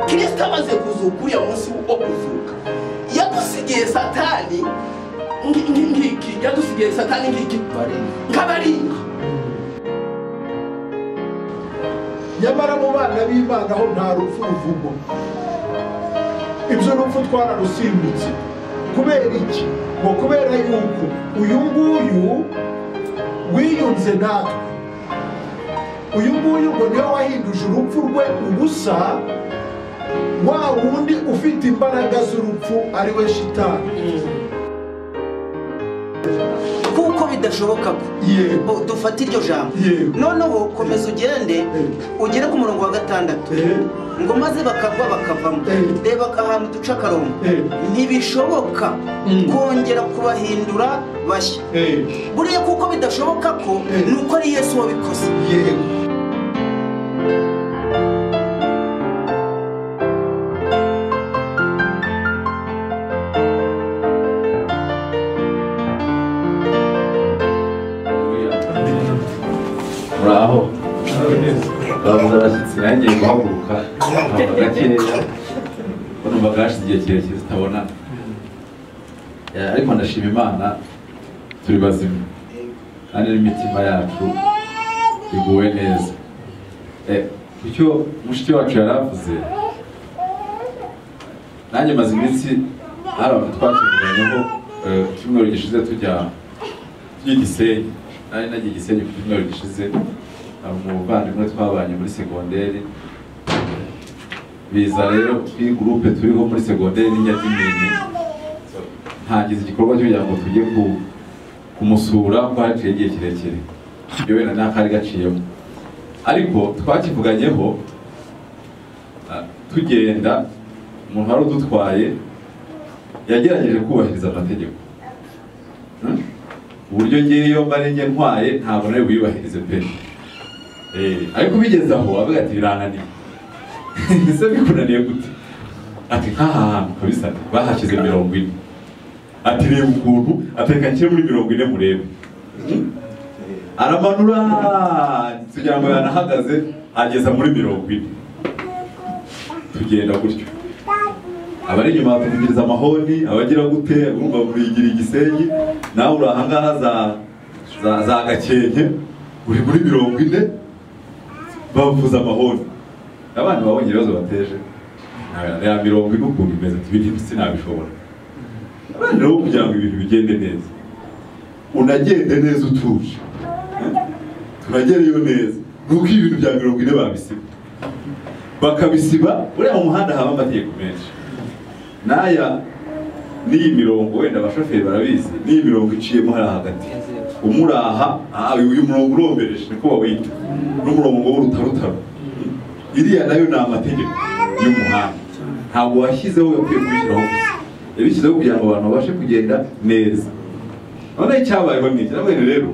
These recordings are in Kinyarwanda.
Kristo amaze kuzuka uriya munsi wo kuzuka yadusigiye satani ngiki yadusigiye satani ngiki nk'abaringa. Nyamara mu bana b'Imana ho nta rupfu ruvugwa. Ibyo rupfu twararusimbutse. Kubera iki? Ngo kubera yuko uyu nguyu wiyunze natwe. Uyu nguyu ngo niwe wahinduje urupfu rwe ubusa, wa wundi ufite imbaraga z'urupfu ari we shitani. Kuko bidashoboka ko dufata iryo jambo noneho komeza ugere ku murongo wa 6 ngo maze bakagwa bakavamo reba ahantu duca akarongo ntibishoboka kongera kubahindura bashya buriya kuko bidashoboka ko nuko ari Yesu wabikoze. Bravo. Bavuze abashyitsi nanjye guhaguruka gakeya bano bagashi igihe kirekire zitabona ariko ndashima Imana turi bazima kandi n'imitima yacu iguwe neza. Icyo mushiki wacu yaravuze nanjye maze iminsi hari abantu twakivuganyeho cyumweru gishize tujya Gisenyi. Nari nagiye Gisenyi ku cyumweru gishize umuvandimwe twabanye muri segonderi biza rero kuri groupe turiho muri segonderi Nyadimini ntagize igikorwa cyo kugira ngo tujye kumusura ko haciye igihe kirekire iyo wenda n'akari gaciyemo ariko twakivuganyeho tugenda umuntu wari udutwaye yagerageje kubahiriza amategeko uburyo ngiyeyo mbarenge ntwaye ntabwo nawe wiyubahirize pe ariko bigeze aho avuga ati birananiye ese bikunaniye gute ati nk'aha hantu kabisa bahashyize 40 ati reba ukuntu ateka nshyire muri 40 murebe aramanura kugira ngo yanahagaze ageza muri 40 tugenda gutyo abari nyuma batuvugiriza amahoni abagira gute urumva burigira Igisenyi nawe urahangaha za Gakenke uri muri 40 bavuza amahoni abana babonye ibibazo bateje ya 40 n'ukuntu imeze ibintu sinabishobora abana rero kugira ngo ibintu bigende neza unagende neza utuje tunagereyo neza nuko ibintu bya 40 babisiba bakabisiba uriya mu muhanda haba amategeko menshi naya n'iyi mirongo wenda abashoferi barabizi n'iyi mirongo iciyemo hari hagati umuraha uyu murongo urombereje niko bawita n'umurongo w'urutarutaro iriya nayo ni amategeko y'umuhanda ntabwo washyizeho yakwiye kubishyiraho gusa yabishyizeho kugira ngo abantu babashe kugenda neza none icyabayeho ni iki rero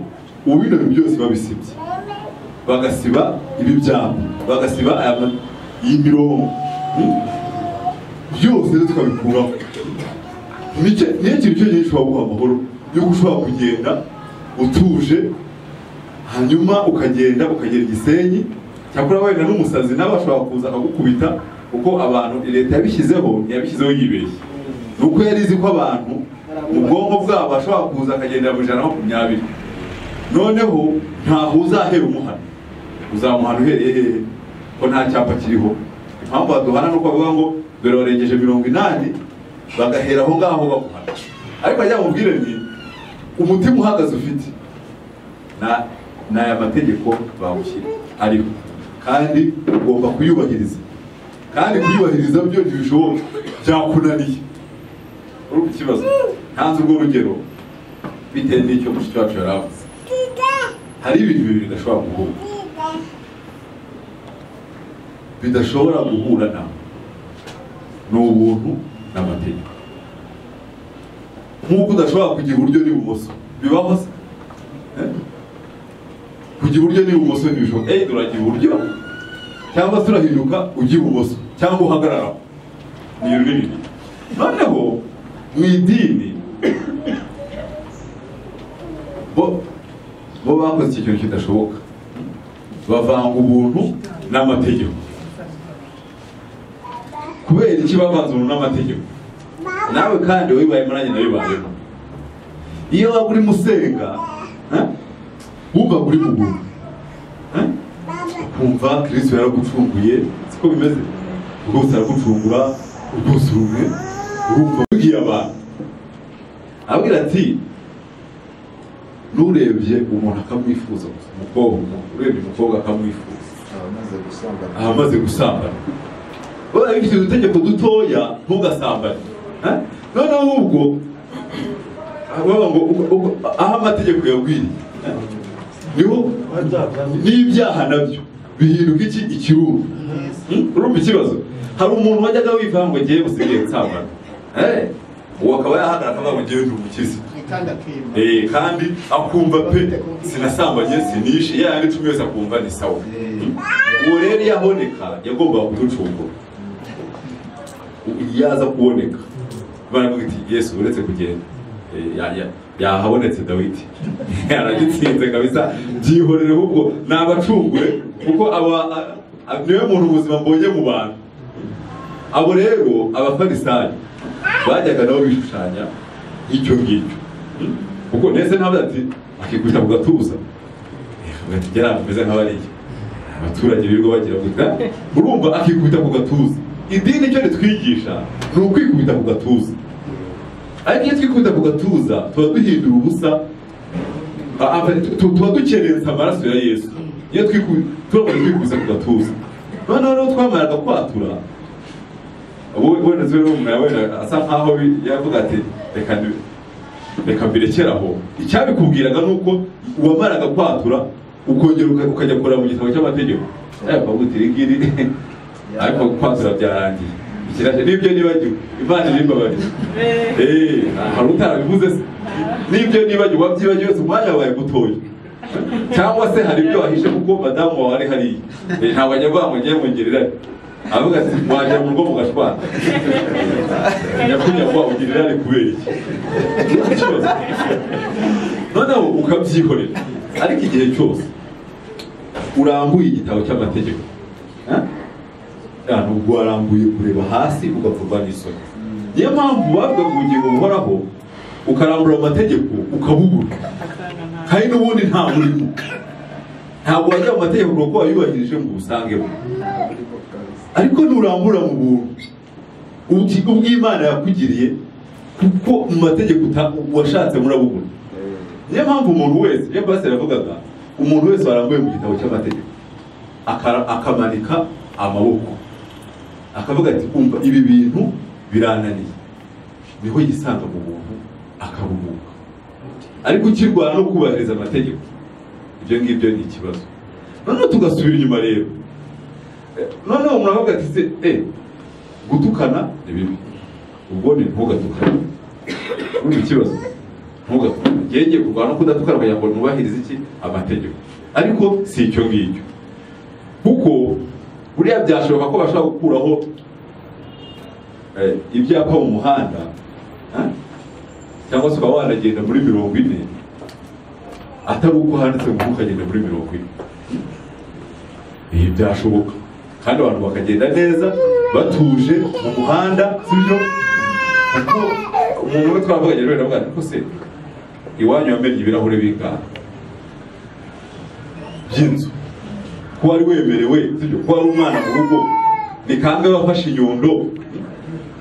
ubu bino byose babisibye bagasiba ibi byabo bagasiba iyi mirongo byose tukabikuraho niyo kintu cyo gishobora guha amahoro yo ushobora kugenda utuje hanyuma ukagera Gisenyi cyakora wenda n'umusazi nawe ashobora kuza akagukubita kuko abantu leta yabishyizeho yibeshye nuko yari izi ko abantu mu bwonko bwabo bashobora kuza akagendera mu 120 noneho ntaho uzahera umuhano uzamuhana uhereye hehe ko nta cyapa kiriho impamvu baduhana nuko bavuga ngo dore warengeje 80 bagahera aho ngaho baguhana ariko ajya mubwire ni umutima uhagaze ufite na aya mategeko bawushyira ariho kandi ugomba kuyubahiriza kandi kuyubahiriza byo ntibishoboka byakunaniye urumva ikibazo ntanze urwo rugero bitewe n'icyo mushiki wacu yaravuze hari ibintu bibiri bidashobora guhura nawe n'ubuntu n'amategeko nk'uko udashobora kugira uburyo n'ibumoso bibaho se kugira uburyo n'ibumoso ntibishoboka turagira uburyo cyangwa turahinduka ujya ibumoso cyangwa uhagarara ni ibintu noneho mu idini bo bakoze iki kintu kidashoboka, bavanga ubuntu n'amategeko. Kubera iki bavanze ubuntu n'amategeko? Nawe kandi wibaye muri nanjye nabibayeho. Iyo waba uri musenga wumva uri mu buntu, kumva Kristo yaragucunguye, siko bimeze, rwose aragucungura, rwose urumwe, urumva ubwiye abantu. Abwira ati nurebye umuntu akamwifuza, urebye umukobwa akamwifuza, amaze gusambana, wowe bifite udutegeko dutoya ntugasambane. Noneho ubwo aho amategeko yabwiriye niho n'ibyaha nabyo bihinduka ikiruru. Urumva ikibazo? Hari umuntu wajyaga wivuga ngo ngiye gusigaye nsambana, uwo akaba yahagarara akavuga ngo ngiye ndi umukirisitu, kandi akumva pe sinasambanye sinishe, yandi 10 yose akumva ni sawa. Uwo rero yaboneka yagombaga kuducungura. Yaza kuboneka baravuga iti Yesu uretse kugenda yahabonetse Dawidi yaragitsinze kabisa, byihorere ahubwo nabacungure kuko niwe muntu ubuzima mbonye mu bantu. Abo rero abafarisayo bajyaga nabo bishushanya icyo ngicyo, kuko nese ntabwo ati akikubita ku gatuza ugati ameze nk'abariye abaturage birirwa bagira gutya. Urumva akikubita ku gatuza. Idini cyo ritwigisha ni ukwikubita ku gatuza, ariko iyo twikubita ku gatuza tuba duhindura ubusa, tuba dukerensa amaraso ya Yesu. Iyo twikubita ku gatuza, noneho twamaraga kwatura, wenda zwe wenda asa nkaho yavuga ati reka mbirekeraho. Icyabikubwiraga nuko uwamaraga kwatura ukongera ukajya kureba mu gitabo cy'amategeko, bavuga ngiri ariko kwatura byarangiye, ikiraje nibyo nibagiwe, Imana irimbabarira. Hari utarabivuze se, nibyo nibagiwe, wabyibagiwe wese umwanya wabaye mutoya, cyangwa se hari ibyo wahishe kuko madamu wawe ari hariya, ntabwo ajya ngo ngiye mwongerera, avuga ati mwajya mu rugo mugashwana, nyakunya ngo ugirira ari kubera iki. Noneho ukabyihorera, ariko igihe cyose urambuye igitabo cy'amategeko, nubwo warambuye kureba hasi ugakorwa n'isoni. Niyo mpamvu bavuga ngo ubugingo buhoraho ukarambura amategeko ukabubura, kandi n'ubundi nta murimo, ntabwo wajya mu mategeko kuko wayubahirije ngo usangemo. Ariko nurambura mu buntu ubw'Imana yakugiriye, kuko mu mategeko washatse murabubura. Niyo mpamvu umuntu wese, iyo pastor yavugaga umuntu wese warambuye mu gitabo cy'amategeko akamanika amaboko akavuga ati umva ibi bintu birananiye, niho yisanga mu buntu akaruhuka. Ariko ukirwana no kubahiriza amategeko, ibyo ngibyo ni ikibazo. Noneho tugasubira inyuma rero, noneho umuntu avuga ati se gutukana ni bibi, ubwo ni ntugatukane. Urumva ikibazo? Ntugatukane. Ngiye kurwana no kudatukana kugira ngo nubahirize iki amategeko, ariko si icyo ngicyo, kuko buriya byashoboka ko bashaka gukuraho ibyapa mu muhanda, cyangwa se ukaba wanagenda muri 40 atari uko handitse ngo ukagenda muri 40. Byashoboka kandi abantu bakagenda neza batuje mu muhanda, sibyo? Kuko umuntu we twavuga rero ndavuga ko se iwanyu yamenye ibirahure bingahe by'inzu, ko wari wemerewe, sibyo? Ko wari umwana mu rugo, ni kangahe wafashe inyundo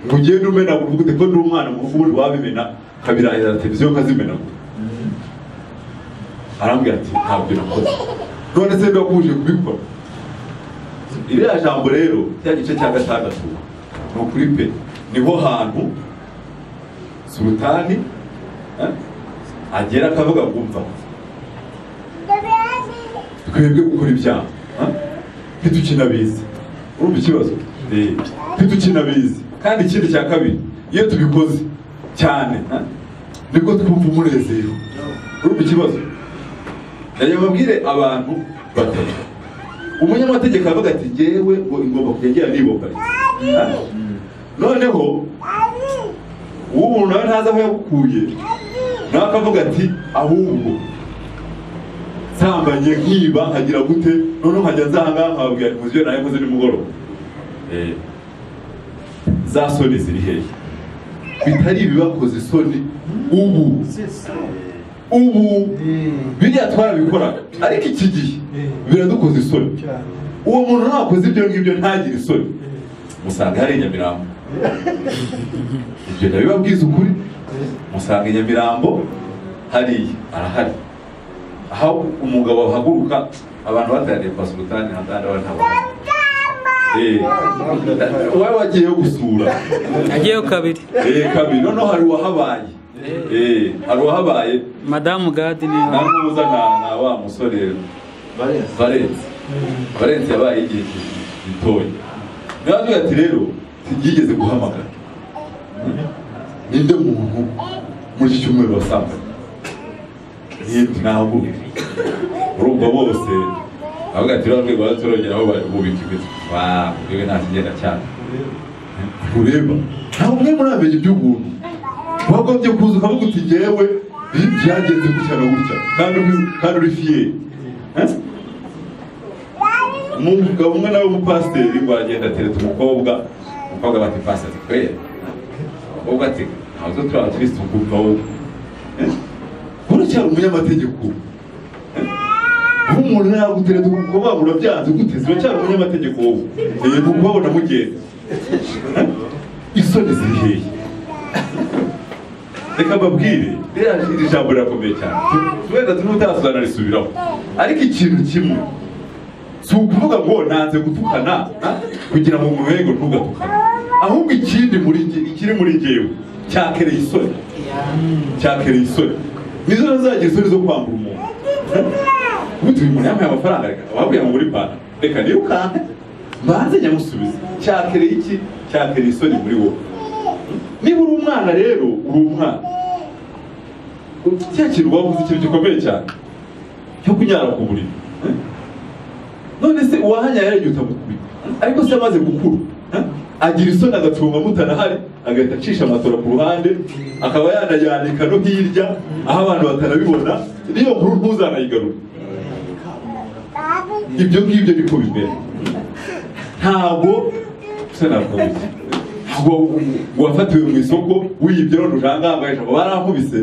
ngo ugende umena uvuga ko ndi umwana mu rugo ubundi wabimena kabirahira televiziyo nkazimena. Arambwira ati ntabyo nakoze. None se ndakuje kubikora. Iriya jambo rero cya gice cya 6 no kuri pe niho hantu sultani agera akavuga ngumva twebwe gukora ibyaha ntitukinabizi. Urumva ikibazo? Ntitukinabizi. Kandi ikindi cya kabiri, iyo tubikoze cyane nibwo twumva umunezero. Urumva ikibazo? Yababwire abantu batatu. Umunyamategeko avuga ati ngewe ngo ingomba kugera nibobariza. Noneho ubu nawe ntaza aho yabukuye, nawe akavuga ati ahubwo nsambanye nkiba nkagira gute none nkajya nzanga nkababwira muzi yo nayo muzi nimugoroba za soni ziri hehe bitari ibibakoze isoni ubu biriya twarabikoraga ariko iki gihe biradukoze isoni uwo muntu ntakoze ibyo ngibyo ntagire isoni musanga hari Nyamirambo ibyo ndabibabwiza ukuri musanga Nyamirambo hariya arahari aho umugabo ahaguruka abantu batariye kwa sultani hatandi abantu wowe wagiyeyo gusura agiyeyo kabiri noneho hari uwahabaye hari uwahabaye madamu gadi namuza na wa musore Valence yabaye igihe gitoya nawe ati rero yigeze guhamagara ninde muntu muri iki cyumweru wasambanye ntabwo urumva bose avuga ati rero rwego turongeraho bubika ibiti yewe nta kigenda cyane ureba ntabwo mwe muramenye iby'ubuntu wagombye kuza ukavuga uti ngewe byagenze gutya na gutya kandi uri fiyeri umugabo umwe nawe w'umupasiteri ngo aragenda atereta umukobwa bati pasiteri twere umukobwa ati ntabwo turi abakirisitu kuko wowe uracyari umunyamategeko umuntu nagutereta umukobwa urabyanze guteze uracyari umunyamategeko wowe nukubabona mugenda isoni ziri hehe reka mbabwire iri jambo rirakomeye cyane wenda tunutasobanura risubiraho ariko ikintu kimwe si ukuvuga ngo nanze gutukana kugira ngo umuhego ntugatukane ahubwo ikindi ikiri muri njyewe cyakereye isoni nizo nazagira isoni zo kwambura umuntu ubundi uyu muntu yambaye amafaranga wabuye muri pana reka nirukanke mbanze nyamusubize cyakereye isoni muri wowe niba uri umwana rero uri umwana cya kintu wavuze ikintu gikomeye cyane cyo kunyara ku buriri none se uwahanya yaregeye utamukubita ariko se amaze gukura agira isoni agacunga mutanahari agahita acisha amatora ku ruhande akaba yanayanika no hirya aho abantu batanabibona niyo nkuru ntuzanayigarura ibyo ngibyo niko bimera ntabwo se navuga ngo wafatiwe mu isoko wiyibye none ujangaye ngo barankubise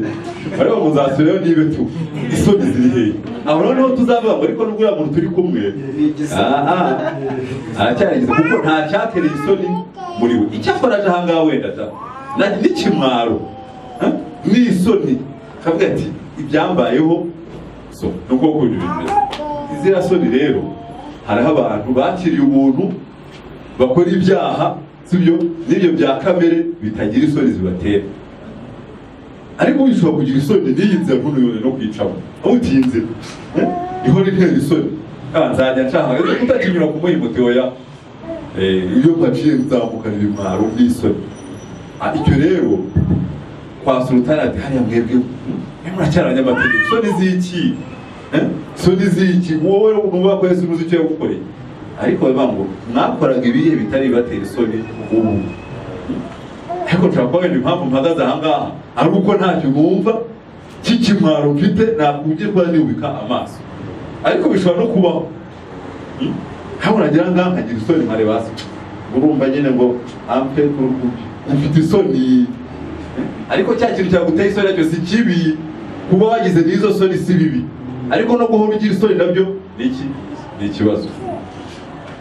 bari bamuzasubireyo nibe tu isoni ziri hehe aho noneho tuzavuga ngo ariko n'ubwo muntu turi kumwe aracyarigize kuko nta cyatereye isoni muri we icyakora aje ahangaha wenda n'ikimwaro n'isoni kavuga ati ibyambayeho so ni uko kundi bimeze izira soni rero hariho abantu bakiriye ubuntu bakora ibyaha sibyo n'ibyo bya kamere bitagira isoni zibatera ariko wishobora kugira isoni n'iyinze nk'uno yone no kwicamo aho utinze iho ntera isoni nzajya nshaka utakinyura ku muhimute oya iyo mpaciye nzamukana ibimwaro n'isoni icyo rero kwa sultani ati hariya mwebwe muracyari abanyamategeko isoni z'iki wowe nuba ko Yesu uzi icyo yagukoreye ariko bavuga ngo mwakoraga ibihe bitari batera isoni ubu ariko nshaka kubona impamvu mpagaze ahangaha ari uko ntacyo numva cy'ikimwaro mfite nakubwirwa nibubika amaso ariko bishobora no kubaho hano nagira ngaha nkagira isoni nkareba hasi urumva nyine ngo ampe ufite isoni ariko cya kintu cyaguteye isoni nacyo si kibi kuba wagize n'izo soni si bibi ariko no guhora ugira isoni nabyo ni ikibazo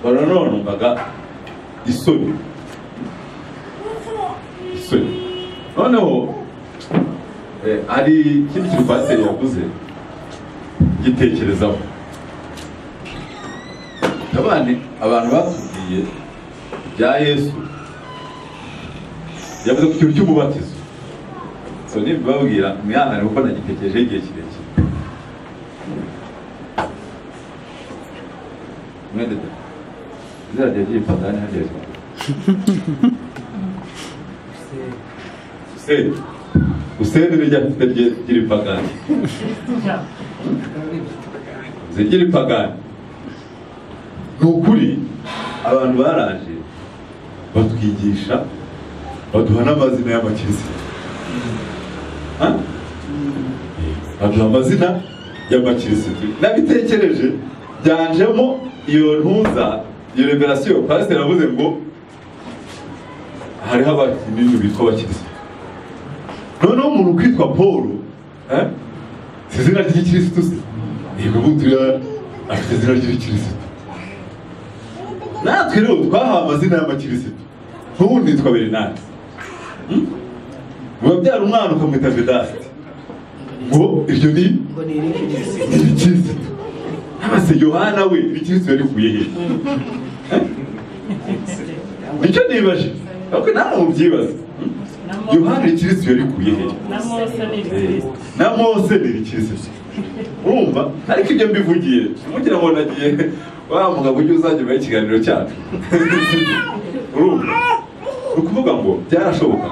none numvaga isoni noneho hari ikindi kintu pasiteri yavuze gitekerezaho abantu batubwiye bya Yesu yavuze ku kintu cy'umubatizo so nibabwira mwihangane kuko nagitekerejeho igihe kirekire mwendete izajya ryipagani hagezwa usende rijya ry'iripagani ry'iripagani ni ukuri abantu baraje batwigisha baduha n'amazina y'abakirisitu baduha amazina y'abakirisitu nabitekereje byanjemo iyo ntuza iyo revelation pastor avuze ngo hariho abakinini bitwa abakirisitu noneho umuntu kwitwa Paul si izina ry'ikirisitu se yego buturiya afite izina ry'ikirisitu natwe rero twahawe amazina y'abakirisitu nk'ubundi nitwa Bernard mubabyara umwana ukamwita Vedaste ngo iryo ni ikirisitu abase Yohana we ikirisitu yarikuye he nicyo nibaje ariko namwe mubyibaza Yohana ikirisitu yarikuye he na Mose ni ikirisitu urumva ariko ibyo mbivugiye mugira ngo nagiye wa mugabo ujye uzajya mu kiganiro cyacu urumva ukuvuga ngo byarashoboka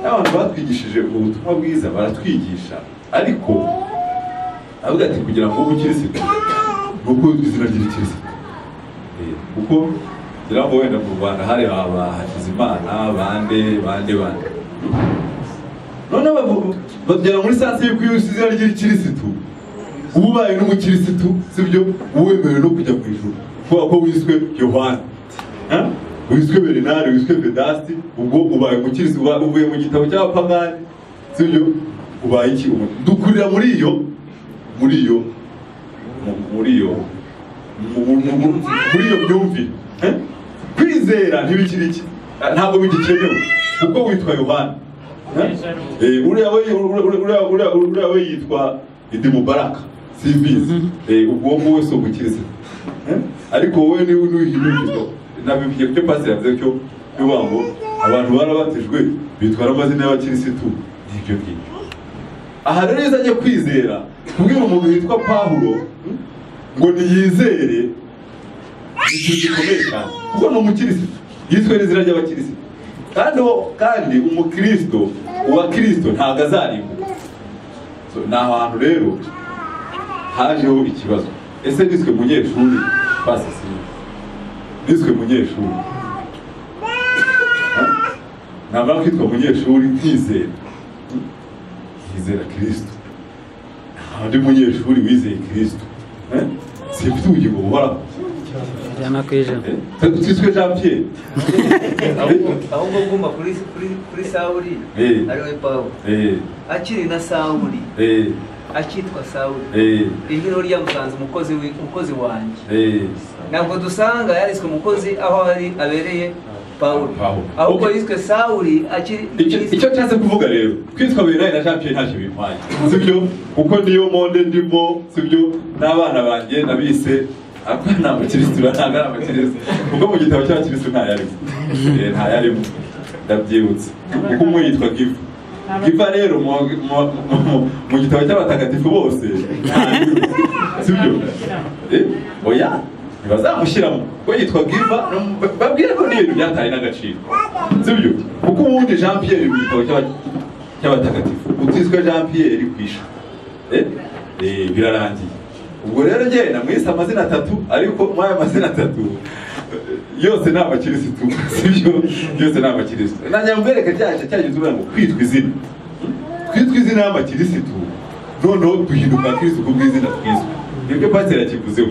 abantu batwigishije ubutumwa bwiza baratwigisha ariko avuga ati kugira ngo ubukirisitu nuko izina ry'ikirisitu kuko ngira ngo wenda mu Rwanda hari Hakizimana bande none bagera muri sansi yo kwiyusa izina ry'ikirisitu ubaye n'umukirisitu sibyo uwemerewe no kujya mu ijuru kuko ko wiswe Yohana wiswe Bernard wiswe Vedaste ubwo ubaye umukirisitu uvuye mu gitabo cy'abapagani sibyo ubaye iki dukurira muri iyo myumvire kwizera ntibikiri iki ntabwo bigikenewe kuko witwa Yohana uriya we yitwa Idi Mubaraka simbizi ubwo ngo wese umukirisitu ariko wowe ni uhinduka nabibye byo pastor yavuze cyo ngo abantu barabatijwe bitwara amazina y'abakirisitu n'ibyo ngibyo aha rero izajya kwizera kubwira umuntu witwa Pawulo ngo niyizere ikintu gikomeye cyane kuko ni umukirisitu yitwa n'izina ry'abakirisitu kandi umukristo uwa Kristo ntabwo azarimbuka ni ahantu rero hajeho ikibazo ese niswe munyeshuri pasisi niswe munyeshuri namara kwitwa munyeshuri ntizera Kristo ndi munyeshuri wizeye Kristo simfite ubugingo buhoraho ijana ku ijana twiswe Jean Pierre ahubwo nguma kuri Sawuli ariwe Pawulo akiri na Sawuli akitwa Sawuli ihiro ryamusanze umukozi wanjye ntabwo dusanga yariswe umukozi aho ari abereye Pawulo ahubwo yiswe Sawuli akiri icyo cyaze kuvuga rero kwitwa Bernard na Jean Pierre ntacyo bimpaye sibyo kuko niyo monde ndimo sibyo n'abana banjye nabise ako nta mukirisitu ntabwo ari abakirisitu kuko mu gitabo cy'abakirisitu ntayarimo ndabyibutse kuko umwe yitwa Giva rero mu gitabo cy'abatagatifu bose sibyo oya ntibazamushyiramo ko yitwa Giva babwire ko n'ibintu byataye n'agaciro sibyo kuko ubundi Jean Pierre mu gitabo cy'abatagatifu utiswe Jean Pierre kwisha birarangiye ubwo rero njye namwise amazina atatu ariko muri aya mazina atatu yose ni abakirisitu sibyo yose ni abakirisitu nanyamwereka cyagize ngo kwitwa izina y'abakirisitu noneho duhinduka Kristo ku bw'izina twizwe nibyo pastor yakivuzeho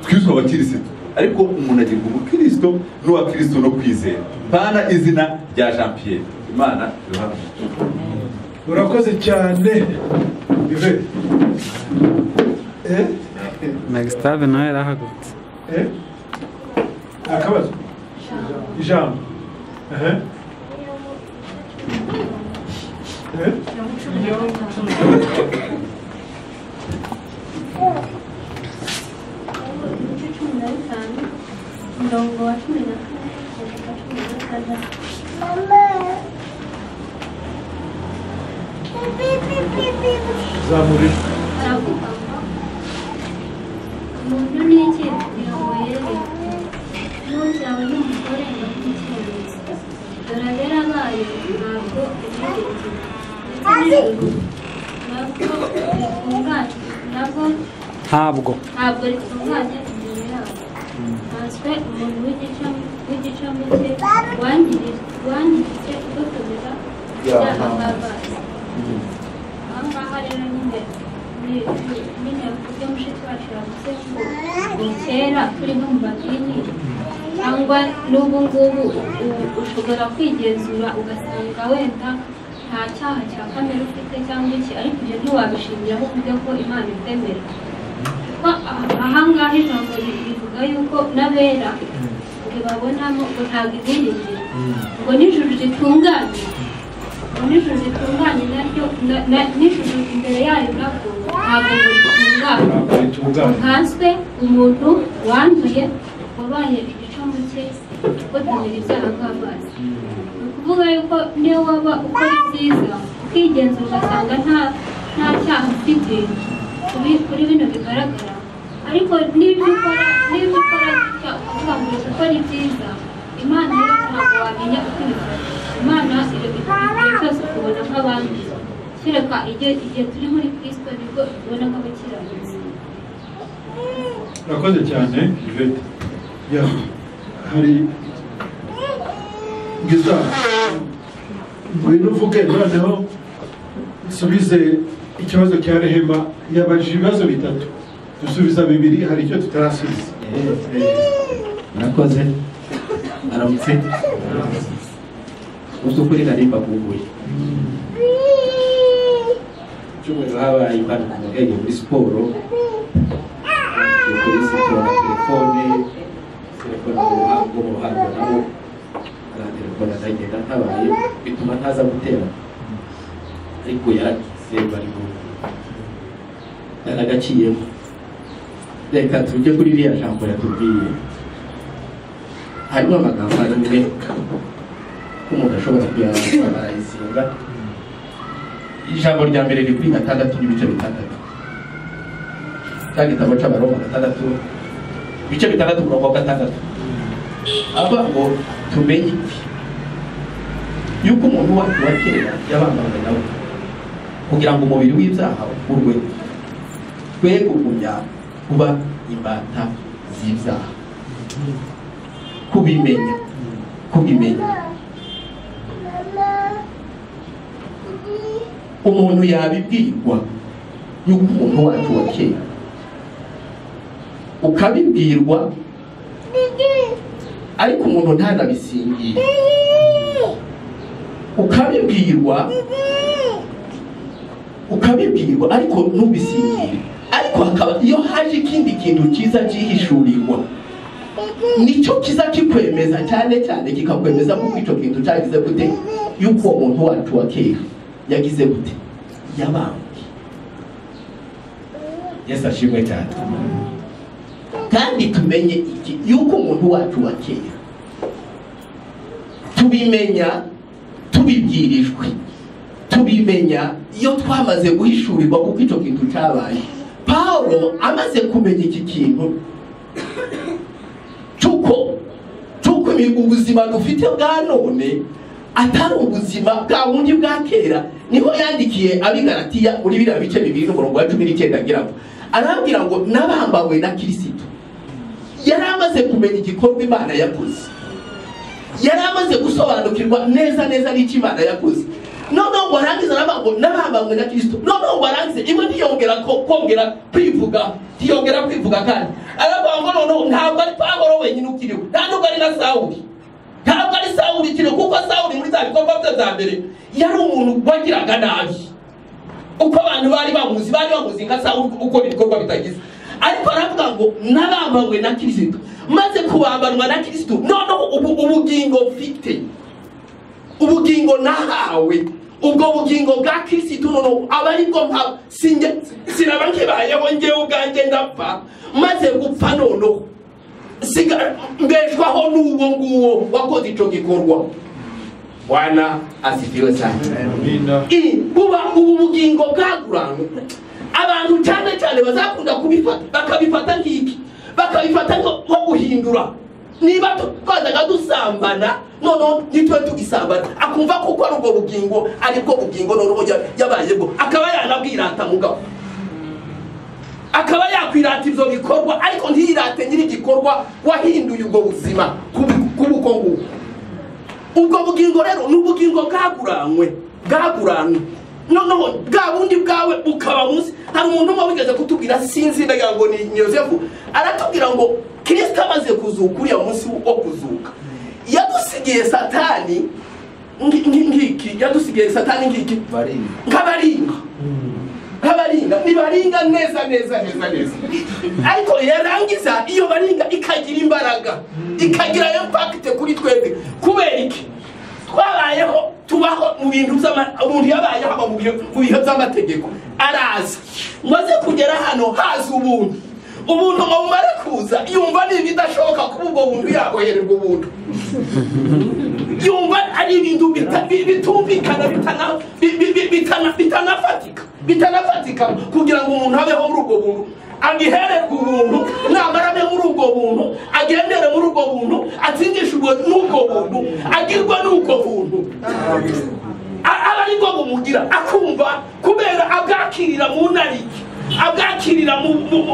twiswe abakirisitu ariko umuntu agirwa umukristo n'uwa Kristo no kwizera bana izina rya Jean Pierre Imana urakoze cyane Megstave nawe yarahagurutse akabazo ijambo umurongo wa 14 zamurira aravuga ngo umuntu ni iki kugira ngo yere n'ujyawe n'umugore bamukiranutse dore abera bayo ntabwo ubwigenge ntabwo ritunganye imbere yabo ntanswe umuntu w'igicamuke wangiritse ugotomera ibyaha bw'abazi aha ngaha rero nyine nyine ibyo mushiki wacu yavuze ngo kera turi nko mu madini cyangwa n'ubu ngubu ushobora kwigenzura ugasanga wenda nta cyaha cya kamere ufite cyangwa iki, ariko ibyo ntiwabishingiraho uvuge ko Imana itemera. Ahangaha ijambo rivuga yuko n'abera babonamo ngo ntabwo ibinigire ngo n'ijuru ritunganye, ngo n'ijuru ritunganye naryo n'ijuru imbere yayo nabwo ntabwo ritunganye. Nkanswe umuntu wanduye wabaye igicumbi cye ukotanira ibyaha nk'amazi. Ni ukuvuga yuko niyo waba ukora ibyiza ukigenzura ugasanga nta cyaha ufite kuri bino bigaragara, ariko niba ukora ukavuga ngo ukora ibyiza, Imana yo ntabwo wamenya uko ibikora. Imana igihe cyose ukubona nk'abandi, kereka igihe turi muri Kristo nibwo ubona nk'abakiranutsi. Urakoze cyane Yvette. Hari Giza ngwino uvuge noneho subize ikibazo cya Rehema. Yabajije ibibazo bitatu, dusubiza bibiri, hari icyo tutarasubiza. Murakoze. Aramutse. Usukuri narimba kuguye. Cyumweru habaye impanuka yagiye muri siporo. Kuri siporo telefone mu ruhango nabo telefone ndagenda ntabaye bituma ntaza gutera, ariko yaragize bari mu naragaciyemo. Reka tujye kuri iriya jambo yatubwiye. Harimo amagambo amwe k'umuntu ashobora kuyandika barayizinga. Ijambo rya mbere riri kuri 6:6 cya gitabo cy'Abaroma 6:6 aba ngo tumenye yuko umuntu wacu wa kera yabambanywe nawe kugira ngo umubiri w'ibyaha ukurwe, twe kugumya kuba imbata z'ibyaha. Kubimenya umuntu yabibwirwa yuko umuntu wacu wa kera, ukabibwirwa ariko umuntu ntanabisingire, ukabibwirwa ariko ntubisingire, ariko hakaba iyo haje ikindi kintu cyiza cyihishurirwa, nicyo kiza kikwemeza cyane kikakwemeza kuko icyo kintu cyagize gute, yuko uwo muntu wacu wa kera yagize gute, yabambwe. Yesu ashimwe cyane. Kandi tumenye iki, yuko umuntu wacu wa kera tubimenya tubibwirijwe, tubimenya iyo twamaze guhishurirwa kuko icyo kintu cyabaye. Paulo amaze kumenya iki kintu cyuko ubuzima dufite bwa none atari ubuzima bwa bundi bwa kera, niho yandikiye Abigalatiya muri biriya bice 2:19 agira ngo arabwira ngo nabambawe na Kristo. Yari amaze kumenya igikorwa Imana yakoze, yari amaze gusobanukirwa neza n'icyo Imana yakoze. Noneho ngo arangiza aravuga ngo nabambanywe na Kristo. Noneho ngo arangize imwe ntiyongera kwivuga kandi aravuga ngo noneho ntabwo ari Pawulo wenyine ukiriho, ntabwo ari na Sawuli ukiriho, kuko Sawuli muri za bikorwa bye bya mbere yari umuntu wagiraga nabi. Uko abantu bari bamuzi nka Sawuli ukora ibikorwa bitagize, ariko aravuga ngo nabambanywe na Kristo. Maze kubambanwa na Kristo, noneho ubugingo mfite, ubugingo nahawe, ubwo bugingo bwa Kristo noneho abari bwo sinaba nkibayeho njyewe ubwanjye ndapfa, maze gupfa noneho mbeshwaho n'uwo nguwo wakoze icyo gikorwa. Bwana asifiwe sana. Ubu bugingo bwaguranwe abantu cyane bazakunda kubifata, bakabifata nk'iki, bakabifata nko guhindura. Niba twazaga dusambana noneho nitwe tugisambana, akumva kuko ari ubwo bugingo aribwo bugingo noneho yabayebwo, akaba yanabwirata mugabo, akaba yakwirata ivyo bikorwa, ariko ntiyirate nyiri igikorwa wahinduye ubwo buzima kubukongo. Ubwo bugingo rero n'ubugingo bwaguranwe noneho bwa bundi bwawe ukaba munsi. hari umuntu umwe wigeze kutubwira sinzi ndagira ngo ni Yosefu aratubwira ngo Kristo amaze kuzuka uriya munsi wo kuzuka yadusigiye satani ngiki yadusigiye satani ngiki nk'abaringa nibaringa neza ariko yarangiza iyo baringa ikagira imbaraga ikagira impact kuri twebwe kubera iki twabayeho tubaho mu bintu umuntu yabayeho mu bihe by'amategeko araza maze kugera hano haza umuntu umare kuza yumva ni bidashoboka kuba ubwo buntu yakohererwa ubuntu yumva ari ibintu bitumvikana bitanafatika kugira ngo umuntu abeho muri ubwo buntu agihererwa ubuntu namara abe muri ubwo buntu agendere muri ubwo buntu atsindishijwe n'ubwo buntu agirwa n'ubwo buntu aba ari bwo bumugira akumva kubera abwakirira mu nariki abwakirira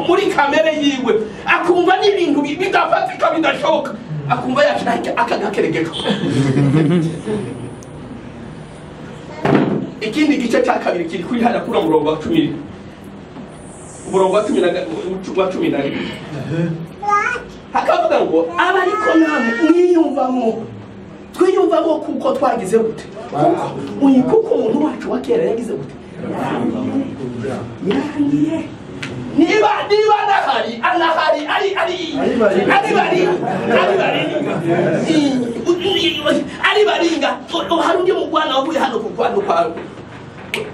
muri kamere yiwe akumva n'ibintu bidafatika bidashoboka akumva yashaka akagakeregejo ikindi gice cya kabiri kiri kuri hana kuri umurongo wa 10 umurongo wa 10 hakavuga ngo aba ariko namwe twiyumvamo kuko twagize gute kuko umuntu wacu wa kera yagize gute yarangiye niba anahari ari baringa hari undi mugwana wavuye hano ku Rwanda kwawe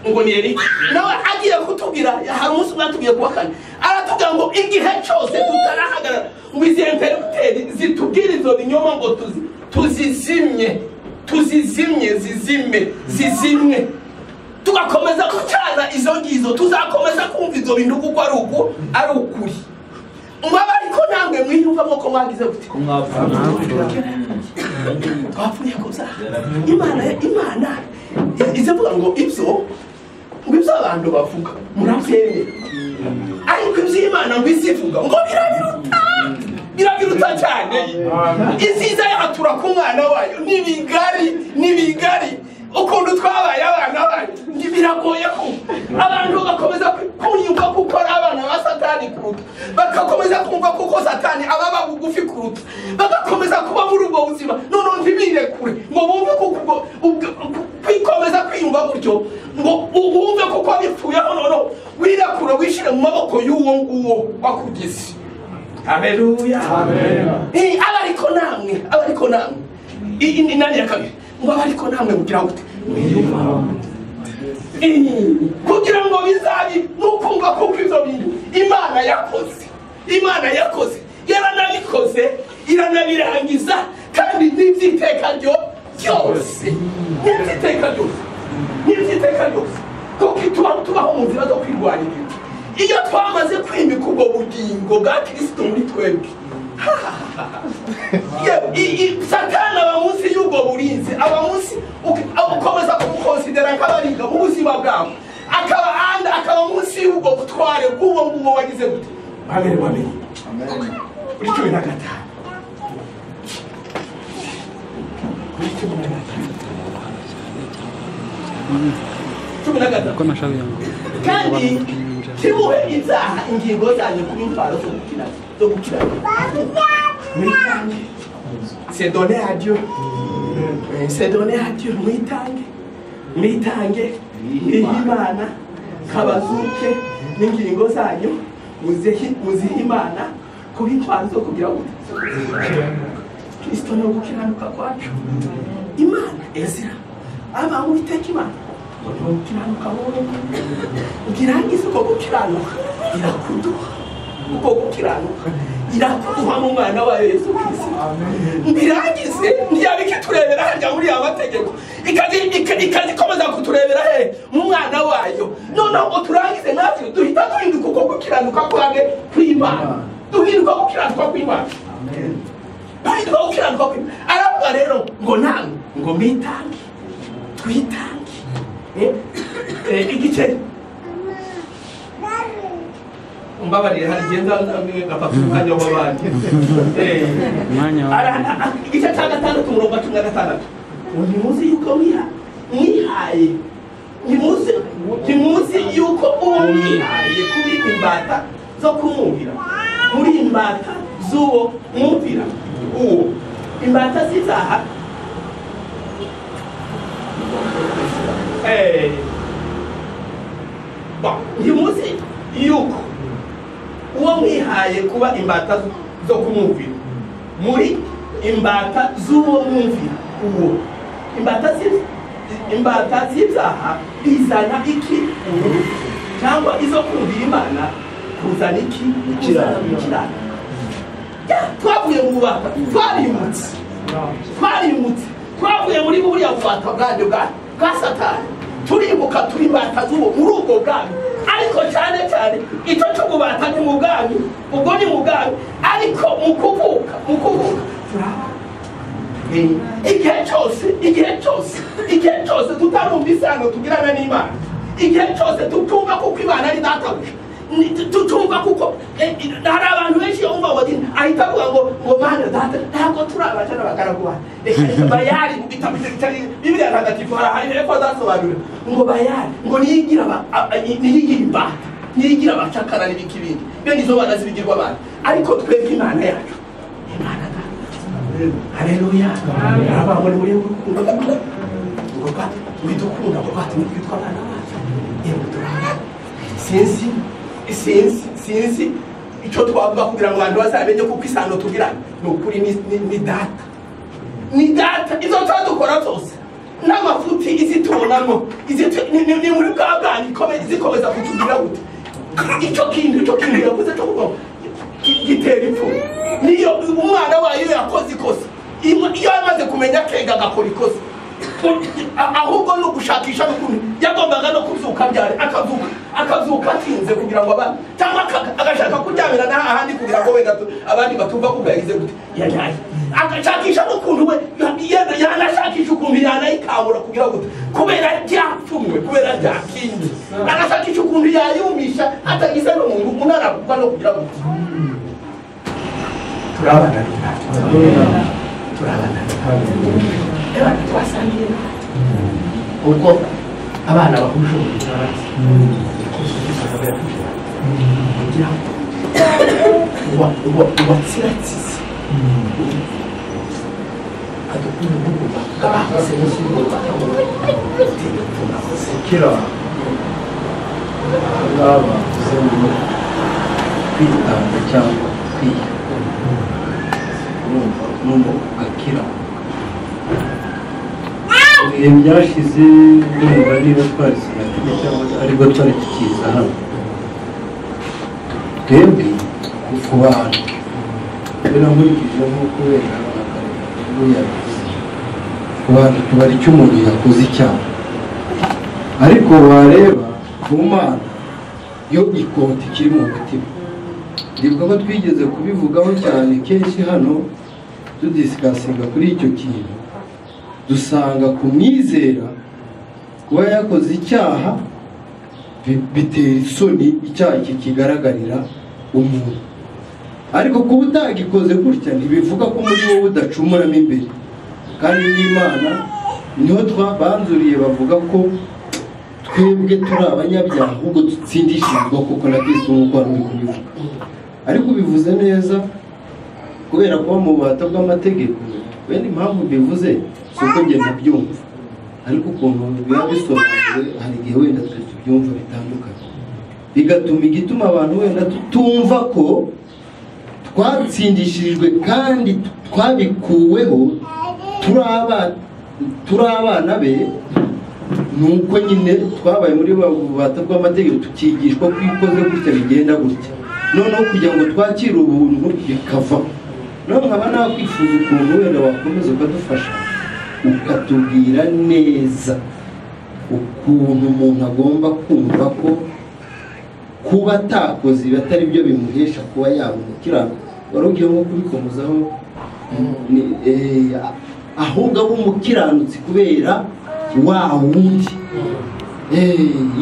ngo ni Eric nawe agiye kutubwira hari umunsi mwatubwiye kuwa kane aratubwira ngo igihe cyose tutarahagarara ngo izi interprete zitubwira izo binyoma ngo tuzizimye tugakomeza gucana izo ngizo tuzakomeza kumva izo bintu kuko ari ukuri mwaba ariko namwe mwiyumvamo ko mwagize gute twapfuye gusa imana izavuga ngo ibyo abantu bavuga murabyemera ariko iby'Imana ngo isivuga ngo birabiruta cyane iziza yatura ku mwana wayo nibigari ukuntu twabaye abana bayo biragoye ko abantu bakomeza kunyumva kuko ari abana ba satani kuruta bagakomeza kumva kuko satani ababa bugufi kuruta bagakomeza kuba muri ubwo buzima none ntibirekure ngo bumve kuko kwikomeza kwiyumva gutyo ngo bumve kuko bipfuyeho none wirekure wishire mu maboko y'uwo nguwo wakugize. Haleluya, amen. Abariko namwe ini nani ya kabiri ngo abariko namwe mugira gute kugira ngo bizabi nukumva kuko ivyo bintu Imana yakoze yaranabikoze iranabirangiza kandi n'ivyiteka ryose kuko tubaho mu nzira zo kwirwanirira iyo twamaze kwimika ubwo bugingo bwa Kristo muri twebwe Satani aba munsi y'ubwo burinzi aba munsi ukomeza kumukonsidera nk'abaringa mu buzima bwawe akaba munsi y'ubwo butware bw'uwo nguwo wagize gute babere kuri 15 kandi timuhe ibyaha ingingo zanyu kuri impano zo gukira c'est donné à Dieu mwitange Imana kabazuke n'ingingo zanyu muzihe Imana kuri impano zo kugira ngo Kristo no gukiranuka kwacu Imana Ezra aba mwiteka Imana gukiranuka wowe ugirangiza uko gukiranuka irakuduha uko gukiranuka irakuduha mu mwana wa Yesu Kristo ngirangize ntiyabike turebera hajya muri amategeko ikazikomeza kuturebera mu mwana wayo noneho ngo turangize natwe duhita duhinduka uko gukiranuka kwane kw'Imana duhinduka gukiranuka kw'Imana duhinduka gukiranuka kw'Imana aravuga rero ngo namwe ngo mwitange twitange igice mbabarira hari genda gapapukanya wabandi igice cya gatandatu umurongo wa 16 undi muzi yuko mwihaye ntimuzi muzi yuko uwo mwihaye kuri imbata zo kumwumvira muri imbata z'uwo mwumvira uwo imbata z'izaha ntimuzi yuko uwo mwihaye kuba imbata zo kumwumvira muri imbata z'uwo mwumvira uwo imbata z'ibyaha bizana iki cyangwa izo kumvira Imana kuzana iki ikirana twavuye mu bubata twarimutse twavuye muri buriya bubata bwanjye bwa Satani turimuka turi imbata z'uwo muri ubwo bwami ariko cyane cyane icyo cyo kubata ni mu bwami ubwo ni mu bwami ariko mu kuvuka igihe cyose tutarumva isano tugirana n'Imana igihe cyose tutumva kuko Imana ari databuja tutumva kuko hari abantu benshi yumva bati ahita avuga ngo Mana data ntabwo turabaca n'abagaragu bawe bayari mu bitabo Bibiliya ntagatifu hari ko azasobanurira ngo bayari ngo niyigira imbata niyigira abacakara n'ibiki bindi bene izo bana zibigirwa abantu ariko twebwe Imana yacu Imana data haleluya abamwe muri urukundo ngo bidukunda ngo twitwa abana bacu sinzi icyo twavuga kugira ngo abantu bazamenye kuko isano tugira ni ukuri ni data izo dukora zose n'amafuti izitubonamo ni muri bwa bwani zikomeza kutugira gute icyo kintu yavuze cyo kuvuga gitera ipfu niyo umwana wayo yakoze ikosa iyo amaze kumenya kega agakora ikosa ahubwo no gushakisha n'ukuntu yagombaga no kuzuka byari akazuka atinze kugira ngo abana cyangwa agashaka kuryamira n'ahandi kugira ngo wenda abandi batumva ko yagize gute yanyaye agashakisha n'ukuntu we yanashakisha ukuntu yanayikabura kugira gute kubera ryapfumwe kubera ryakinze agashakisha ukuntu yayumisha atagize n'umuntu unaravuga no kugira gute turabana twasangiye ubwo abana bahuje kugira ngo ubatsiratsize adukunda n'ububa bw'abahoze n'ububa kira ngaba zenguru kwitanga cyangwa kwiga numva ugakira ibihe byashize ndumva niba twarisigaye cyangwa aribwo twari tukiza hano twebwe ku bantu rero nkurikije nk'uko wenda yabivuze ku bantu tubara icyo umuntu yakoze icyaha ariko wareba ku Mana yo ikota ikiri mu mutima ndibuka ko twigeze kubivugaho cyane kenshi hano tudisikasinga kuri icyo kintu dusanga kumwizera kuba yakoze icyaha bitera isoni icyaha kigaragarira umuntu ariko kuba utagikoze gutya ntibivuga ko muri wowe udacumuramo imbere kandi n'Imana niho twabanzuriye bavuga ko twebwe turi abanyabyaha ahubwo dutsindishirizwa kuko na Kristo nk'uko wari uri kubivuga ariko bivuze neza kubera kuba mu bubata bw'amategeko wenda impamvu bivuze si uko njye nabyumva ariko ukuntu biba bisobanuye hari igihe wenda twe tubyumva bitandukanye bigatuma igituma abantu wenda tutumva ko twatsindishirijwe kandi twabikuweho turi abana be nuko nyine twabaye muri bubata bw'amategeko tukigishwa ko ikoze gutya bigenda gutya noneho kugira ngo twakire ubuntu bikava none nkaba nakwifuza ukuntu wenda wakomeza ukadufasha ukatubwira neza ukuntu umuntu agomba kumva ko kuba atakoze batari byo bimuhesha kuba yabona wari ugiye nko kubikomozaho ahubwo abo umukiranutsi kubera wa wundi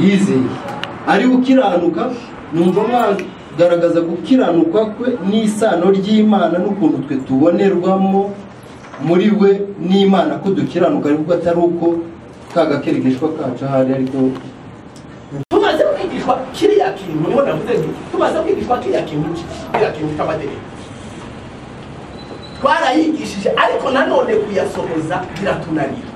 yizeye ari gukiranuka numva mwagaragaza gukiranuka kwe n'isano ry'Imana n'ukuntu twe tubonerwamo muri we n'Imana ko dukiranuka ariko atari uko kagakeregeshwa kacu ahari ariko tumaze kintu niho navuze nti tumaze kwigishwa kiriya kintu cy'amategeko twarayigishije ariko nanone kuyasohoza biratunanira.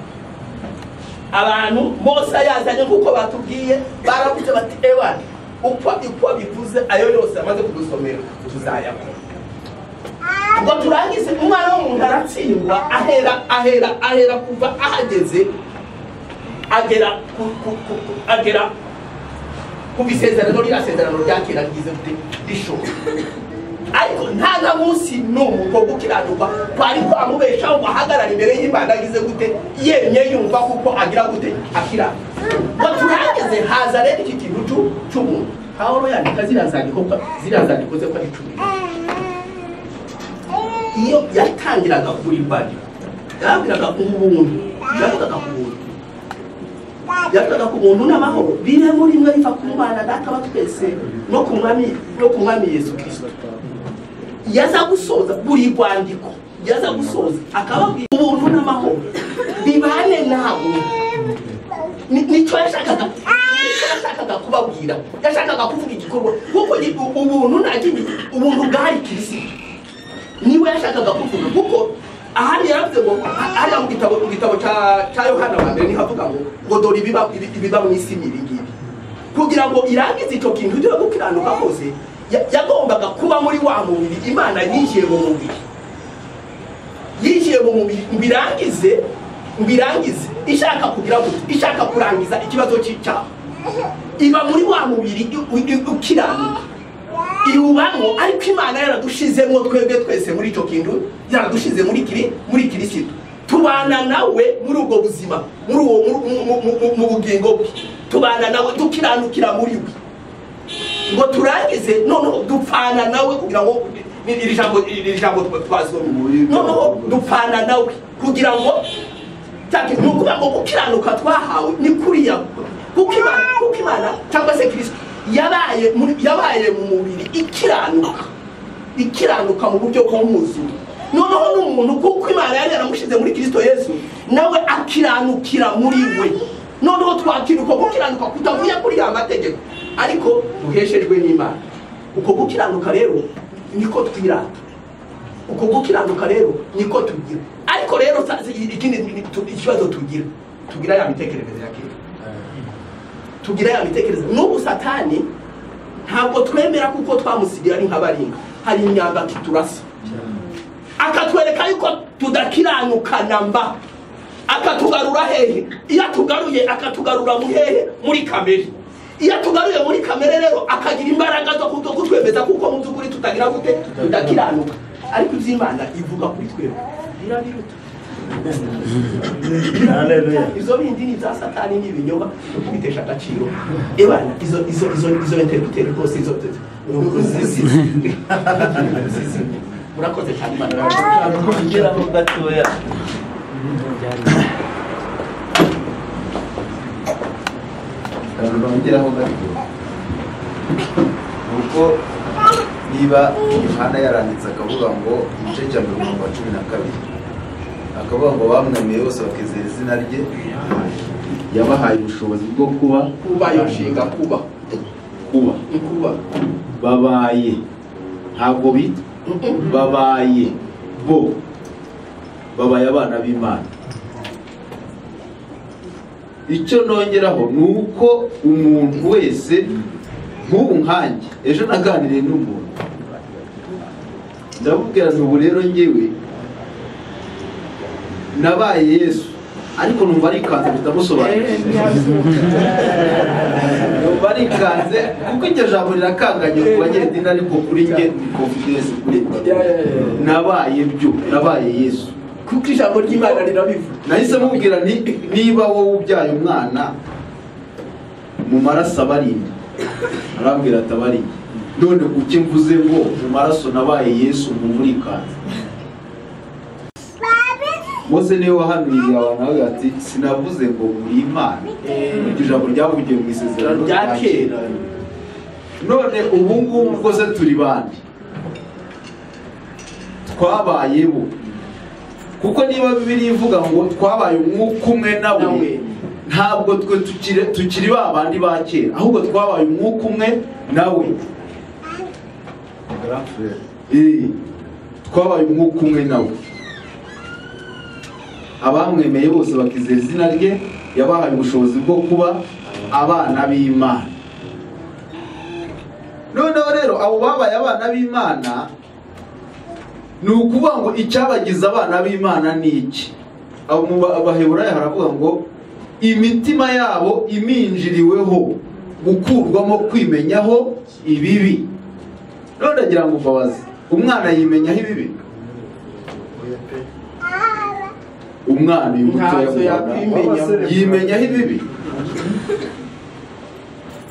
Abantu bose yazanye nk'uko batubwiye baravuze bati ewa uko bivuze ayo yose amaze kudusomera tuzayakora ngo turangize. Umwana w'umuntu aratsindwa ahera kuva ahageze agera ku bisezerano ry'isezerano rya kera ryize rishoboka, ariko nta na munsi n'umwe ko gukiranuka twari kwamubeshaho ngo ahagarara imbere y'Imana agize gute yemye yumva kuko agira gute akiranuka. ngo turageze haza rero iki kintu cy'umuntu Pawulo yandika ziriya zandiko ze ko ari 10. Iyo yatangiraga kuri bari yabwiraga ubuntu, yavugaga ku buntu n'amahoro bire muri mwe biva ku Mana Data wa twese no ku Mwami Yesu Kristo. Yaza gusoza buri rwandiko, yaza gusoza akababwira ubuntu n'amahoro bibane nawe. Nicyo yashakaga kubabwira, yashakaga kuvuga igikorwa kuko ubuntu nagindi ubuntu bwari Kristo niwe yashakaga kuvuga kuko ahandi yaravuze ngo ari mu gitabo cya Yohana wa mbere nihavuga ngo dore ibiba mu isi ngibi kugira ngo irangize icyo kintu cyo gukiranuka kose yagombaga kuba muri wa mubiri Imana yinjiye mu mubiri mbirangize ishaka kugira ngo ishaka kurangiza ikibazo cy'icyaha iba muri wa mubiri ukiranuka iwubamo, ariko Imana yaradushizemo twebwe twese muri icyo kintu, yaradushize muri Kristo tubana nawe muri ubwo buzima, muri mu bugingo bwe tubana nawe dukiranukira muri we ngo turangize noneho dupfana nawe kugira ngo iri jambo twasomye noneho dupfana nawe kugira ngo nukuvuga ngo gukiranuka twahawe ni kuriya kuko Imana cyangwa se Kristo yabaye mu mubiri ikiranuka mu buryo bw'umwuzure. Noneho n'umuntu kuko Imana yari yaramushize muri Kristo Yesu nawe akiranukira muri we. Noneho twakiruka gukiranuka kutavuye kuri ya mategeko ariko duheshejwe n'Imana. Uko gukiranuka rero niko twirata, uko gukiranuka rero niko tugira. Ariko rero ikindi ikibazo tugira ya mitekerereze ya kera, tugira ya mitekerereze n'ubu Satani ntabwo twemera kuko twamusigira ari nk'abaringa, hari imyamba tuturasa akatwereka yuko tudakiranuka namba, akatugarura hehe. Iyo atugaruye akatugarura mu hehe, muri kamere. Iyo atugaruye muri kamere rero akagira imbaraga zo kutwemeza kuko mu by'ukuri tutagira gute tudakiranuka, ariko iby'Imana ivuga kuri twebwe birabiruta. Izo bindi ni za Satani n'ibinyoma kubitesha agaciro. Ebana izo interpreter rwose izo murakoze cyane Imana kugera mu gatoya. Nongeraho gato nuko niba Yohana yaranditse akavuga ngo igice cya 12 akavuga ngo bamwemeye bose bakizera izina rye, yabahaye ubushobozi bwo kuba yoshinga kuba babaye, ntabwo bita babaye babaye abana b'Imana. Icyo nongeraho ni uko umuntu wese nk'ubu nkanjye ejo naganiriye n'umuntu ndamubwira nti ubu rero njyewe nabaye Yesu, ariko numva arikanze bitamusobanurira, numva arikanze kuko iryo jambo rirakanganye ku banyedini, ariko kuri njye ni confidence kuri nabaye Yesu kuko ijambo ry'Imana rirabivuga. Nahise mubwira nti niba wowe ubyaye umwana mu maraso abarinda, arambwira atabari, none kuki mvuze ngo mu maraso nabaye Yesu mumurikanze. Mose niwe wahanuriye abantu avuga ati sinavuze ngo muri Imana, iryo jambo ryavugiye mu isezerano rya kera. None ubu ngubu rwose turi bandi twabaye bo, kuko niba Bibiliya ivuga ngo twabaye umwuka umwe nawe ntabwo twe tukiri ba bandi ba kera, ahubwo twabaye umwuka umwe nawe. Twabaye umwuka umwe nawe. Abamwemeye bose bakizera izina rye, yabahaye ubushobozi bwo kuba abana b'Imana. Noneho rero abo babaye abana b'Imana, ni ukuvuga ngo icyabagize abana b'Imana ni iki? Abo mu Baheburayo haravuga ngo imitima yabo iminjiriweho gukurwamo kwimenyaho ibibi. None ndagira ngo ubabaze, umwana yimenyaho ibibi? Umwana uyu mutoya yimenyaho ibibi?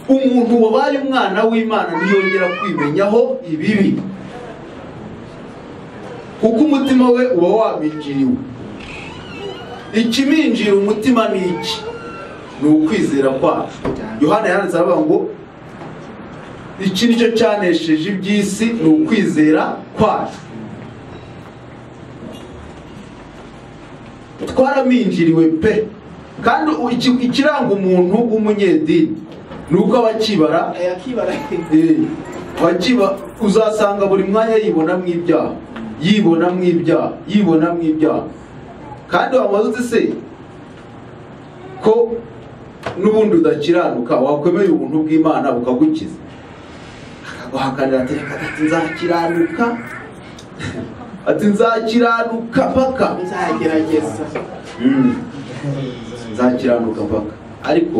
Umuntu wabaye umwana w'Imana ntiyongera kwimenyaho ibibi, kuko umutima we uba waminjiriwe. Ikiminjira umutima ni iki? Ni ukwizera kwacu. Yohana yanditse aravuga ngo iki nicyo cyanesheje iby'isi, ni ukwizera kwacu. Twaraminjiriwe pe. Kandi ikiranga umuntu w'umunyedini ni uko abakibara uzasanga buri mwanya yibonamo ibyaha. Kandi wamaze se ko n'ubundi udakiranuka, wakwemeye ubuntu bw'Imana bukagukiza, akaguhakanira ati nzakiranuka, ati nzakiranuka paka, nzakiranuka paka. Ariko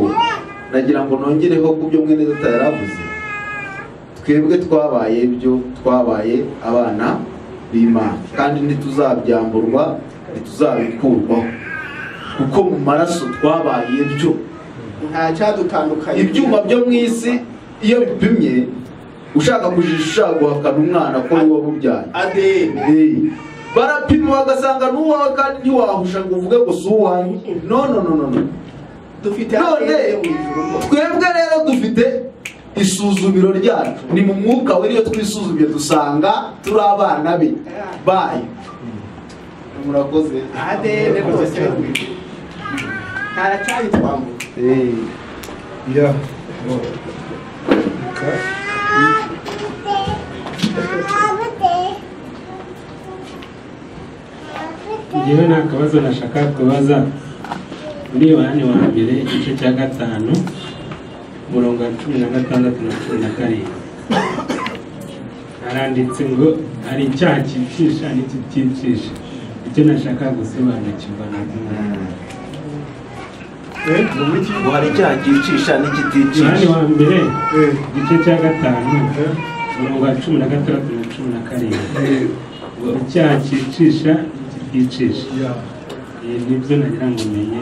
nagira ngo nongereho ku byo mwene Data yaravuze, twebwe twabaye abana b'Imana, kandi ntituzabyamburwa, ntituzabikurwaho, kuko mu maraso twabaye byo. nta cyadutandukanye. Ibyuma byo mu isi iyo bipimye, ushaka kujisha guhakana umwana ko ari wabubyaye, ADN barapima bagasanga n'uwawe, kandi ntiwahusha ngo uvuge ngo si uwanyu. No. Dufite twebwe rero dufite isuzumiro ryacu, ni mu mwuka we. Iyo twisuzumye dusanga turi abana be bayo. Murakoze. ADN rwose ntaracyayi twambuka. Njyewe nta kabazo nashaka kubaza. Muri Yohani wa mbere igice cya 5 umurongo wa 16 na 17 haranditse ngo hari icyaha cyicisha n'ikiticisha. Icyo nashaka gusobanukirwa hari icyaha cyicisha n'ikiticisha. Yohani wa mbere igice cya 5 umurongo wa 16 na 17 icyaha cyicisha n'ikiticisha. Nibyo nagira ngo menye.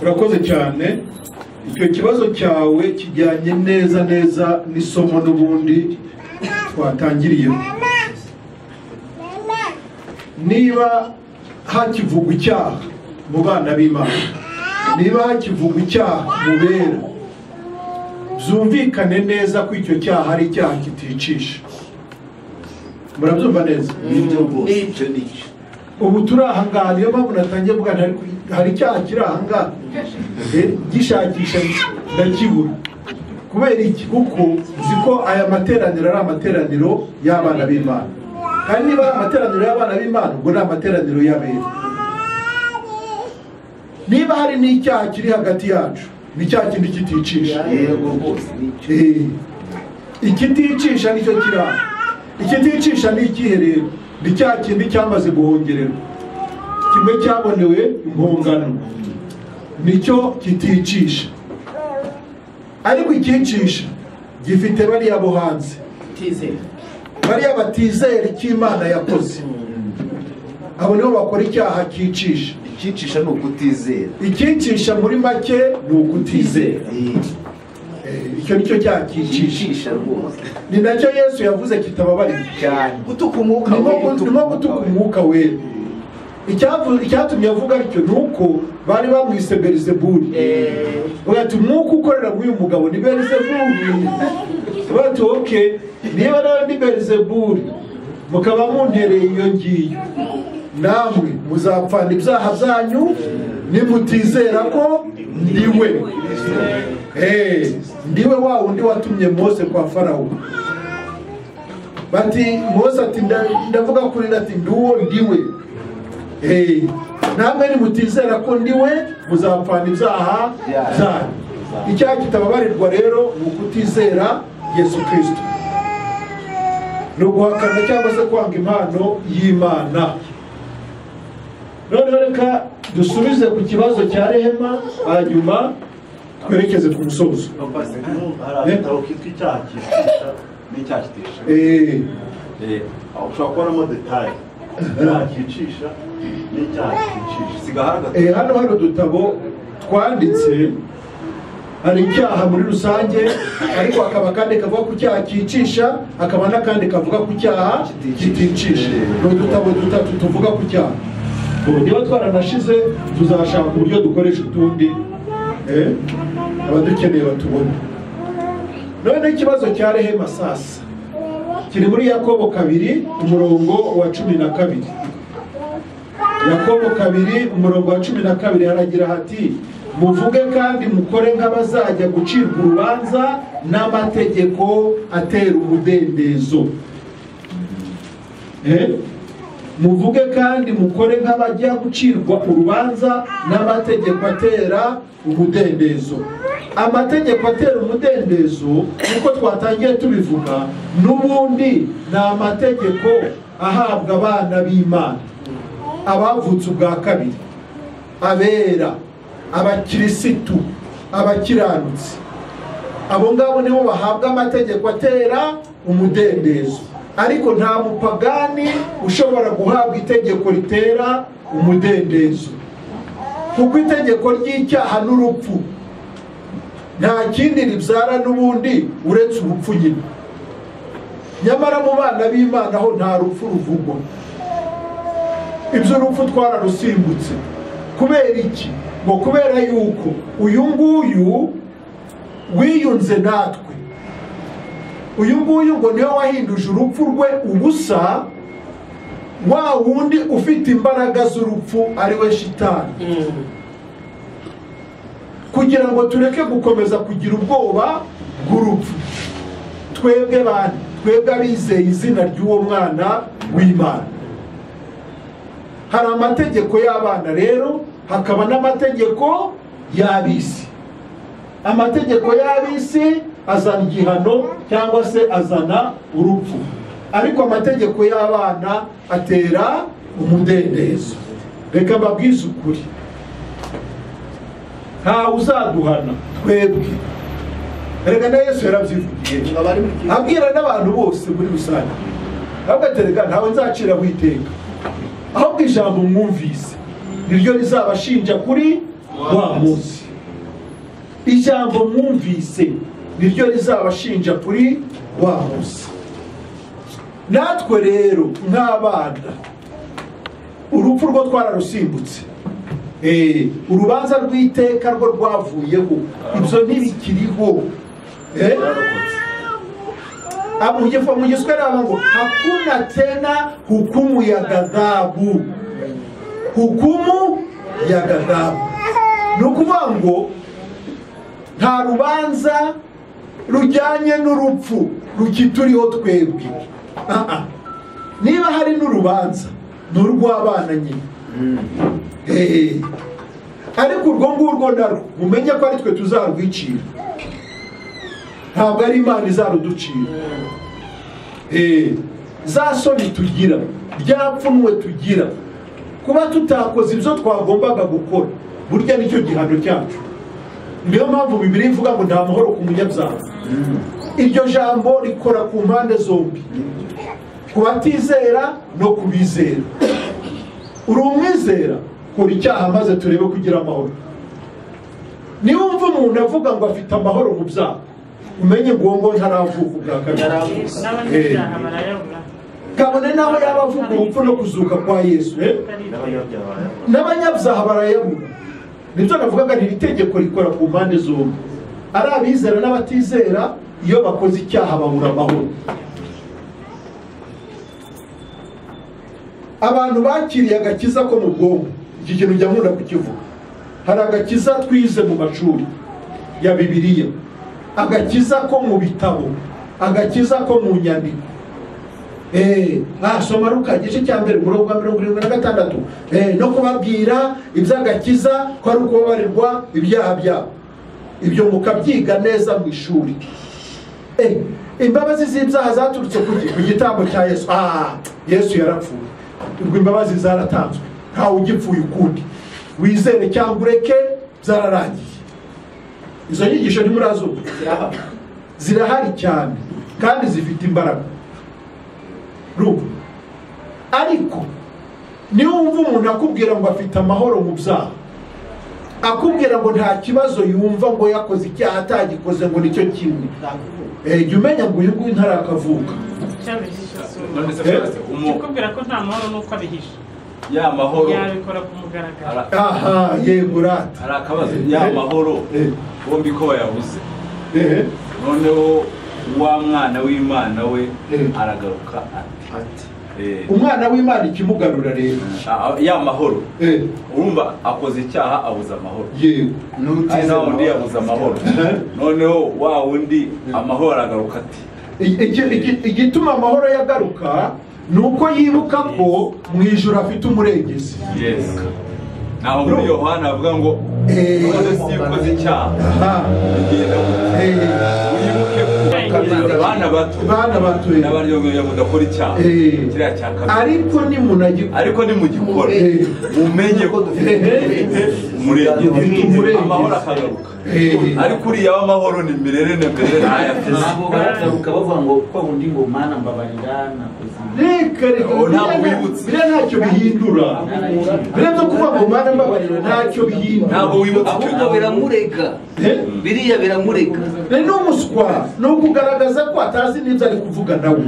Urakoze cyane. Icyo kibazo cyawe kijyanye neza n'isomo n'ubundi twatangiriyeho. Niba hakivugwa icyaha mu bana b'Imana, niba hakivugwa icyaha mu bera, byumvikane neza ko icyo cyaha ari icyaha kiticisha. Murabyumva neza? N'icyo ubu turi ahangaha, niyo mpamvu natangiye kuvuga hari icyaha kiri ahangaha gishakisha ndakibura. Kubera iki? Kuko nzi ko aya materaniro ari amateraniro y'abana b'Imana, kandi niba ari amateraniro y'abana b'Imana, ubwo ni amateraniro y'abera. Niba hari n'icyaha kiri hagati yacu, ni cya kindi kiticisha. Ikiticisha nicyo kiranga. Ikiticisha ni ikihe rero? Ni cya kindi cyamaze guhongererwa, kimwe cyabonewe impongano, nicyo kiticisha. Ariko ikicisha gifite bariya bo hanze, bariya batizera icyo Imana yakoze. Abo nibo bakora icyaha kicisha. Ikicisha ni ukutizera. Ikicisha muri make ni ukutizera. Icyo nicyo cyaha kicisha. Ni nacyo Yesu yavuze kitababarira cyane. Gutuka umwuka we. Icyatumye avuga icyo nuko bari bamwise Belzebuli. Ati umwuka ukorera muri uyu mugabo ni Belzebuli. Bati okay, niba rero ni Belzebuli, mukaba muntereye iyo ngiyo, namwe muzapfana ibyaha byanyu nimutizera ko ndiwe. Ndiwe wa wundi watumye Mose kwa Farawo. Bati Mose ati ndavuga kuri ati nduwo ndiwe. Namwe nimutizera ko ndiwe muzapfana ibyaha byanyu. Icyaha kitababarirwa rero ni ukutizera Yesu Kristo, ni uguhakana cyangwa se kwanga impano y'Imana. Noneho reka dusubize ku kibazo cya Rehema, hanyuma twerekeze ku musozo. ushobora kubonamo detaye cyicisha n'icyaha cyicisha. Hano dutabo twanditse hari icyaha muri rusange, ariko hakaba kandi kavuga ku cyaha cyicisha, hakaba n'akandi kavuga ku cyaha kiticisha. Ni udutabo dutatu tuvuga ku cyaha. Niba twaranashize tuzashaka uburyo dukoresha utundi abadukeneye batubona. None ikibazo cya Rehema sasa kiri muri Yakobo 2 umurongo wa 12. Yakobo 2 umurongo wa 12 haragira hati muvuge kandi mukore nk'abazajya gucirwa urubanza n'amategeko atera umudendezo. Muvuge kandi mukore nk'abajya gucirwa urubanza n'amategeko atera umudendezo. Amategeko atera umudendezo uko twatangiye tubivuga n'ubundi ni amategeko ahabwa abana b'Imana, abavutse ubwa kabiri, abera, abakirisitu, abakiranutsi. Abo ngabo nibo bahabwa amategeko atera umudendezo, ariko nta mupagani ushobora guhabwa itegeko ritera umudendezo, kuko itegeko ry'icyaha n'urupfu nta kindi ribyara n'ubundi uretse urupfu nyine. Nyamara mu bana b'Imana ho nta rupfu ruvugwa. Ibyo rupfu twararusimbutse. Kubera iki? Ngo kubera yuko uyu nguyu wiyunze natwe, uyu nguyu ngo niwe wahinduje urupfu rwe ubusa, wa wundi ufite imbaraga z'urupfu ari we Shitani, kugira ngo tureke gukomeza kugira ubwoba bw'urupfu. Twebwe abizeye izina ry'uwo mwana w'Imana. Hari amategeko y'abana rero, hakaba n'amategeko y'ab'isi. Amategeko y'ab'isi azana igihano cyangwa se azana urupfu, ariko amategeko y'abana atera umudendezo. Reka mbabwize ukuri, ntawe uzaduhana twebwe. Reka na Yesu yaravyivugiye abwira n'abantu bose muri rusange, abaterega ntawe nzacira iteka, ahubwo ijambo mwumvise niryo rizabashinja kuri wa munsi. Ijambo mwumvise niryo rizabashinja kuri wa munsi. Natwe rero nk'abana urupfu rwo twararusimbutse, urubanza rw'iteka rwo rwavuyeho, ibyo ntibikiriho. Mu Giswahili ngo hakuna tena hukumu ya ghadhabu. Hukumu ya ghadhabu ni ukuvuga ngo nta rubanza rujyanye n'urupfu rukituriho twebwe. Niba hari n'urubanza ni urw'abana nyine, ariko urwo ngurwo narwo mumenye ko ari twe tuzarwicira, ntabwo ari Imana izaruducira. Za soni tugira, ryapfunwe tugira kuba tutakoze ibyo twagombaga gukora, burya nicyo gihano cyacu. Niyo mpamvu Bibiliya ivuga ngo nta mahoro ku munyabyaha. Iryo jambo rikora ku mpande zombi, ku batizera no ku bizera. Uri umwizera, kora icyaha maze turebe kugira amahoro. Niba wumva umuntu avuga ngo afite amahoro mu byaha, umenye ngo uwo ngo ntaravuka ubwa kabiri. Kabone naho yaba avuga urupfu no kuzuka kwa Yesu, n'abanyabyaha barayabura. Nibyo navugaga, ni itegeko rikora ku mpande zombi. Ari abizera n'abatizera, iyo bakoze icyaha babura amahoro. abantu bakiriye agakiza ko mu bwonko. Iki kintu njya nkunda kukivuga. Hari agakiza twize mu mashuri ya Bibiliya, agakiza ko mu bitabo, agakiza ko mu nyandiko. Soma Luka igice cya mbere umurongo wa 76. No kubabwira iby'agakiza ko ari ukubabarirwa ibyaha byabo. Ibyo mukabyiga neza mu ishuri. Imbabazi z'ibyaha zaturutse ku gitambo cya Yesu. Yesu yarapfuye. Ubwo imbabazi zaratanzwe. Ntawe ugipfuye ukundi. Wizere cyangwa ureke, zararangiye. Izo nyigisho ni murazo zirahari cyane kandi zifite imbaraga. Ariko niyo wumva umuntu akubwira ngo afite amahoro mu byaha, akubwira ngo nta kibazo yumva ngo yakoze icyaha atagikoze ngo nicyo kimwe, jya umenya ngo uyu nguyu ntarakavuka. Ukubwira ko nta mahoro nuko abihisha. Ya mahoro yabikora ku mugaragaro. Yego rata. Hari akabazo ya mahoro bombi ko bayabuze. Noneho wa mwana w'Imana we aragaruka ati umwana w'Imana ikimugarura rero ya mahoro. Urumva akoze icyaha abuza amahoro. Yego. Nutiza undi yabuza amahoro. Noneho wa wundi amahoro aragaruka ati igituma amahoro yagaruka nuko yibuka ko mu ijuru afite umurengezi. Yes. Naho muri Yohana avuga ngo sikoze icyaha. Bana bato n'abaryogoye mudakora icyaha. Kiriya cyaka. Ariko ni mugikora. Mumenye ko umurengezi amahoro akagaruka. Ariko uriya w'amahoro ni mirere ntayafite. Ntabwo baragaruka bavuga ngo ko undi ngo mana mbabarira nakoze. Ntabwo wibutse. Biriya ntacyo bihindura. Biriya byo kuvuga ngo mana mbabarira ntacyo bihindura. Ntabwo wibutse. Ahubwo biramurega. Biriya biramurega. Ni umuswa, ni ukugaragaza ko atazi n'ibyo ari kuvuga nawe.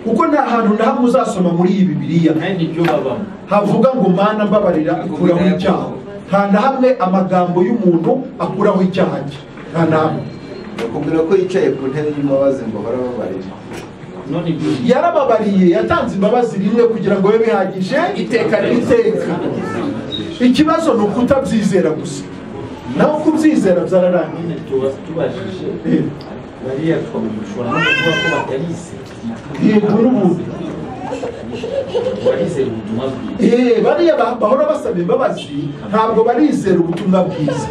Kuko nta hantu na hamwe uzasoma muri iyi Bibiliya havuga ngo mana mbabarira ikuraho icyaha. Nta na hamwe amagambo y'umuntu akuraho icyaha cye. Nta na hamwe. Bakubwira ko yicaye ku ntebe y'imbabazi ngo barababarira. Yarababariye, yatanze imbabazi rimwe kugira ngo bibe bihagije iteka. Ikibazo ni ukutabyizera gusa. Naho kubyizera byararangiye. Tubashije bariya twamushora no kuvuga ko batarize. Yego n'ubundi. Bariya bahora basaba imbabazi ntabwo barizera ubutumwa bwiza.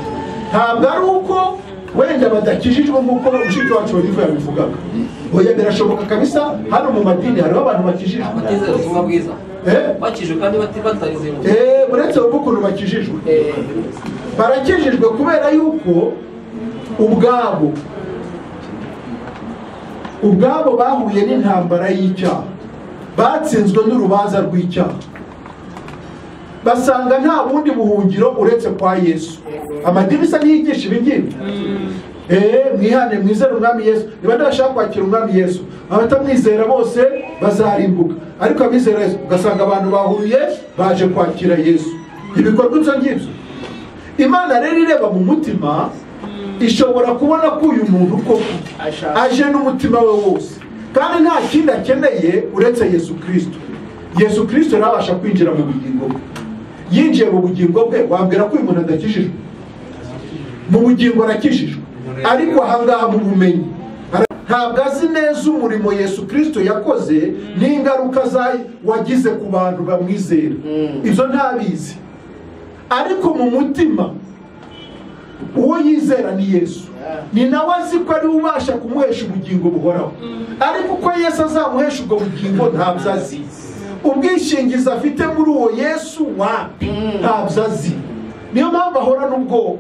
Ntabwo ari uko wenda badakijijwe nk'uko mushiki wacu Olivier yabivugaga. Oya birashoboka kabisa, hano mu madini hariho abantu bakijijwe. Batizera ubutumwa bwiza. Bakijijwe kandi batarizera. Uretse ukuntu bakijijwe. Barakijijwe kubera yuko ubwabo bahuye n'intambara y'icyaha, batsinzwe n'urubanza rw'icyaha, basanga nta bundi buhungiro uretse kwa Yesu. Amadini isa ntiyigisha ibi ngibi. Mwihane mwizere umwami Yesu. Niba ndashaka kwakira umwami Yesu, abatamwizera bose bazarimbuka, ariko abizera Yesu ugasanga abantu bahuye baje kwakira Yesu. Ibikorwa ibyo ngibyo. Imana rero ireba mu mutima, ishobora kubona ko uyu muntu koko aje n'umutima we wose, kandi nta kindi akeneye uretse Yesu Kristo. Yesu Kristo arabasha kwinjira mu bugingo bwe. Yinjiye mu bugingo bwe, wambwira ko uyu muntu adakijijwe? Mu bugingo arakijijwe, ariko ahangaha mu bumenyi ntabwo azi neza umurimo Yesu Kristo yakoze n'ingaruka wagize ku bantu bamwizera. Ibyo ntabizi, ariko mu mutima uwo yizera ni Yesu. Ni nawe azi ko ari ubasha kumuhesha ubugingo buhoraho, ariko uko Yesu azamuhesha ubwo bugingo ntabyo azi. Ubwishingizi afite muri uwo Yesu ntabyo azi. Niyo mpamvu ahora n'ubwoba,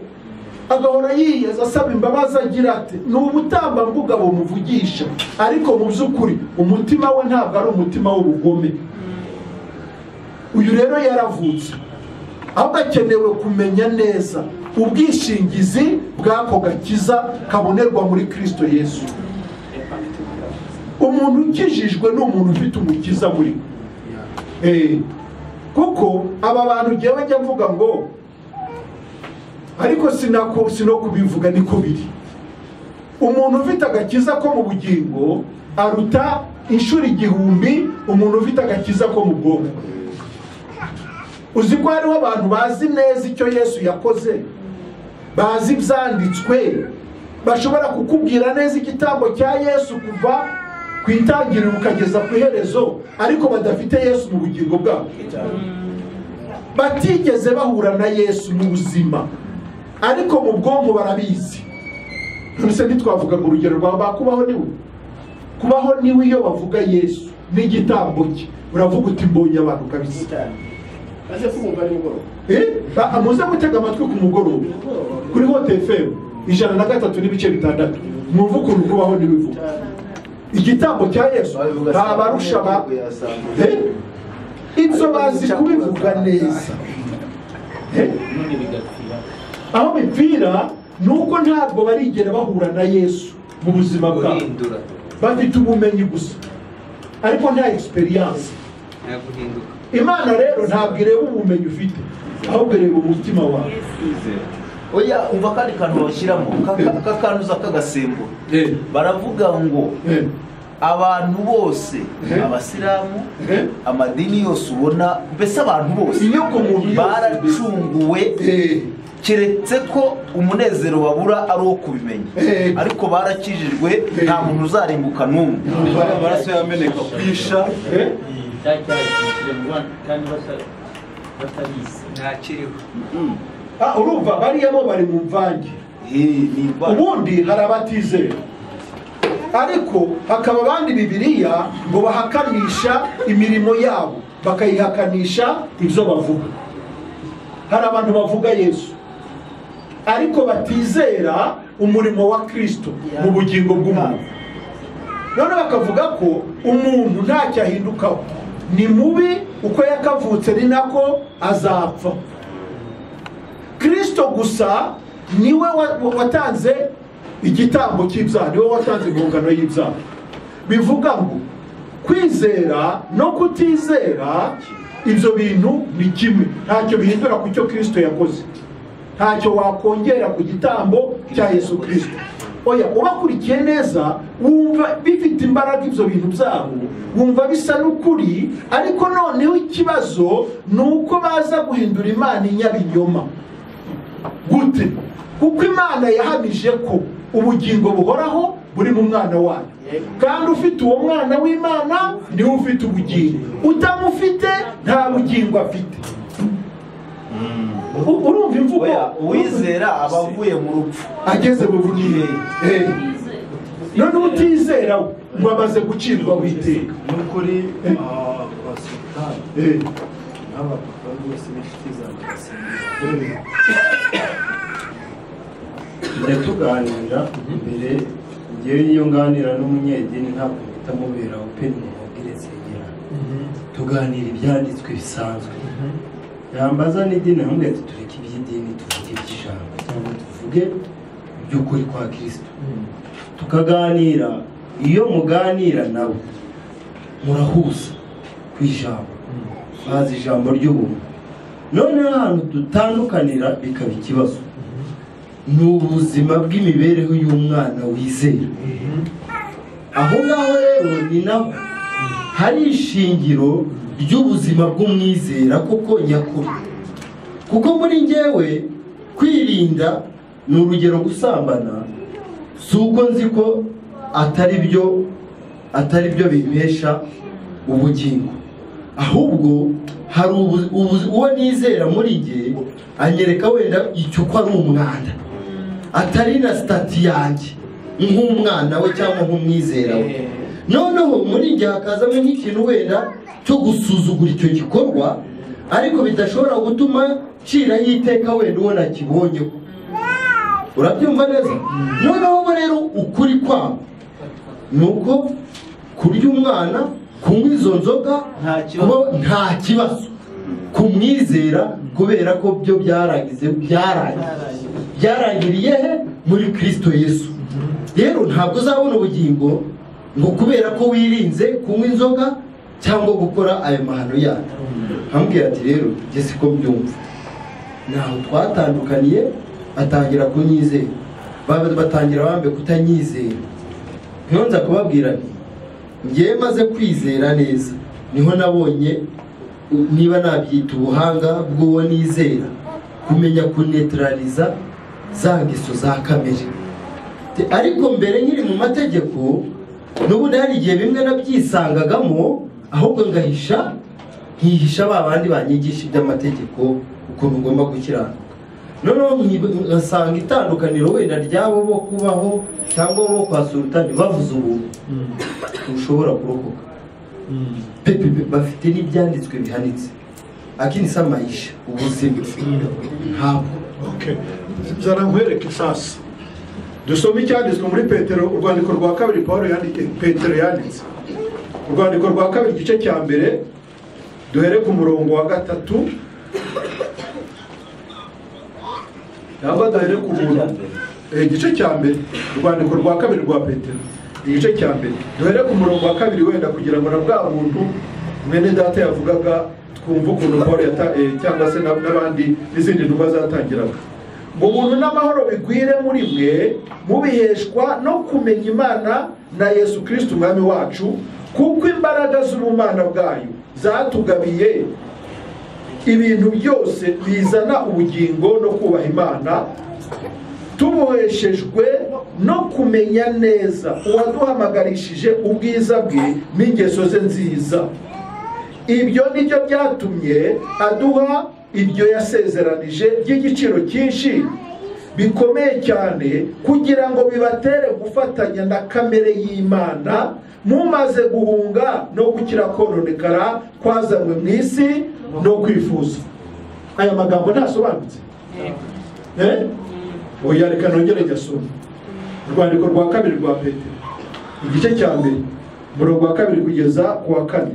agahora yiyeza asaba imbabazi agira ati ni ubutambambuga bumuvugisha, ariko mu by'ukuri umutima we ntabwo ari umutima w'ubugome. Uyu rero yaravutse, ahubwo akenewe kumenya neza ubwishingizi bw'ako gakiza kabonerwa muri Kristo Yesu. Umuntu ukijijwe ni umuntu ufite umukiza muri we. Kuko aba bantu ngewe njya mvuga ngo, ariko sino kubivuga niko biri. Umuntu ufite agakiza ko mu bugingo aruta inshuro 1000 umuntu ufite agakiza ko mu bwonko. uzi ko hariho abantu bazi neza icyo Yesu yakoze, bazi ibyanditswe, bashobora kukubwira neza igitambo cya Yesu kuva ku itangiriro ukageza ku iherezo, ariko badafite Yesu mu bugingo bwabo, batigeze bahura na Yesu mu buzima, ariko mu bwonko barabizi. None ntitwavuga ngo urugero rwa bakubaho niwe, kubaho niwe iyo bavuga Yesu n'igitambo cye uravuga uti mbonye abantu kabisa. Aze kumva ni mugoroba. Amuze gutega amatwi ku mugoroba kuri Hot FM 103.6 mwumva ukuntu kubaho niwe bivuga. Igitambo cya Yesu ntabarusha ba ibyo bazi kubivuga neza. Aho bipfira nuko ntabwo barigera bahura na Yesu mu buzima bwabo, bafite ubumenyi gusa ariko nta experience. Imana rero ntabwo ireba ubumenyi ufite, ahubwo ireba umutima wawe. Oya, umva kandi kantu bashyiramo kakanuza kagasembo, baravuga ngo abantu bose, abasilamu, amadini yose ubona, mbese abantu bose baracunguwe, keretse ko umunezero babura ari uwo kubimenya, ariko barakijijwe, nta muntu uzarimbuka n'umwe. Amaraso yameneka kwisha kandi batabizi ntakiriho. Urumva bariya bo bari mu mvange. Ubundi hari abatizera, ariko hakaba abandi Bibiliya ngo bahakanisha imirimo yabo, bakayihakanisha ibyo bavuga. Hari abantu bavuga Yesu ariko batizera umurimo wa Kristo mu bugingo bw'umuntu. None bakavuga ko umuntu ntacyo ahindukaho, ni mubi uko yakavutse ni nako azapfa. Kristo gusa niwe watanze igitambo cy'ibyaha, niwe watanze impongano y'ibyaha. Bivuga ngo kwizera no kutizera ibyo bintu ni kimwe, ntacyo bihindura ku cyo Kristo yakoze, ntacyo wakongera ku gitambo cya Yesu Kristo. Oya, ubakurikiye neza wumva bifite imbaraga ibyo bintu byabo, wumva bisa n'ukuri, ariko noneho ikibazo ni uko baza guhindura Imana inyabinyoma. Gute? Kuko Imana yahamije ko ubugingo buhoraho buri mu mwana wayo, kandi ufite uwo mwana w'Imana niwe ufite ubugingo, utamufite nta bugingo afite. Urumva imvugo? Uwizera aba avuye mu rupfu ageze mu bugingo. None utizera ngo amaze gucirwa witeka. Nukuri abasirikare n'abapapa bose b'inshuti zanjye ndatuganira mbere, ngewe iyo nganira n'umunyedini ntabwo mpita mubera open mu mabwire zegera, tuganira ibyanditswe bisanzwe. Yambaza n'idini hamwe ati tureke iby'idini tuvuge iby'ijambo cyangwa tuvuge iby'ukuri kwa Kristo, tukaganira. Iyo muganira nawe murahuza ku ijambo, bazi ijambo ry'ubuntu. Noneho ahantu dutandukanira bikaba ikibazo ni ubuzima bw'imibereho y'umwana wizera. Aho ngaho rero ni naho hari ishingiro ry'ubuzima bw'umwizera koko nyakuri. Kuko muri njyewe kwirinda ni urugero, gusambana si uko nzi ko atari byo bimpesha ubugingo, ahubwo hari uwo nizera muri njye anyereka wenda icyo ko ari umwanda, atari na stati yanjye nk'umwana we cyangwa nk'umwizera we. Noneho muri njye hakazamo nk'ikintu wenda cyo gusuzugura icyo gikorwa, ariko bidashobora gutuma nciraho iteka wenda uwo nakibonyeho. Urabyumva neza? Noneho rero ukuri kwabo ni uko kurya umwana, kunywa izo nzoga nta kibazo kumwizera, kubera ko byo byarangiriye he muri Kristo Yesu. Rero ntabwo uzabona ubugingo ngo kubera ko wirinze kunywa inzoga cyangwa gukora ayo mahano yayo. Hambwira ati rero njye siko mbyumva, naho twatandukaniye, atangira kunyizera, batangira bambe kutanyizera. Nza kubabwira nti ngiye maze kwizera neza, niho nabonye niba nabyita ubuhanga bw'uwo nizera, kumenya kunetraliza za ngeso za kamere. Ariko mbere nkiri mu mategeko n'ubundi hari igihe bimwe nabyisangagamo, ahubwo nkihisha ba bandi banyigisha iby'amategeko ukuntu ngomba gukiranuka. Noneho ngasanga itandukaniro wenda ryabo bo kubaho cyangwa bo kwa sultani bavuze ubuntu ushobora kurokoka. Bafite n'ibyanditswe bihanitse, lakini si maisha, ubuzima ntabwo. Zara nkwereke sasa dusome icyanditswe muri Petero, urwandiko rwa kabiri Petero yanditse, urwandiko rwa kabiri igice cya mbere duhere ku murongo wa 3. Ntabwo duhere ku murongo igice cya mbere, urwandiko rwa kabiri rwa Petero igice cya mbere duhere ku murongo wa 2 wenda kugira ngo na bwa muntu mwene data yavugaga twumva ukuntu Paul cyangwa se n'abandi n'izindi ntumwa zatangiraga. Ngo ubuntu n'amahoro bigwire muri mwe mubiheshwa no kumenya Imana na Yesu Kristo umwami wacu, kuko imbaraga z'ubumana bwayo zatugabiye ibintu byose bizana ubugingo no kubaha Imana, tuboheshejwe no kumenya neza uwaduhamagarishije ubwiza bwe n'ingeso ze nziza. Ibyo nibyo byatumye aduha ibyo yasezeranije by'igiciro cyinshi bikomeye cyane, kugira ngo bibatere gufatanya na kamere y'Imana, mumaze guhunga no gukira kononekara kwazanywe mu isi no kwifuza. Aya magambo ntasobanutse? Oya, reka nongere gasoma. Urwandiko rwa kabiri rwa Petero igice cya mbere umurongo wa 2 kugeza ku wa 4.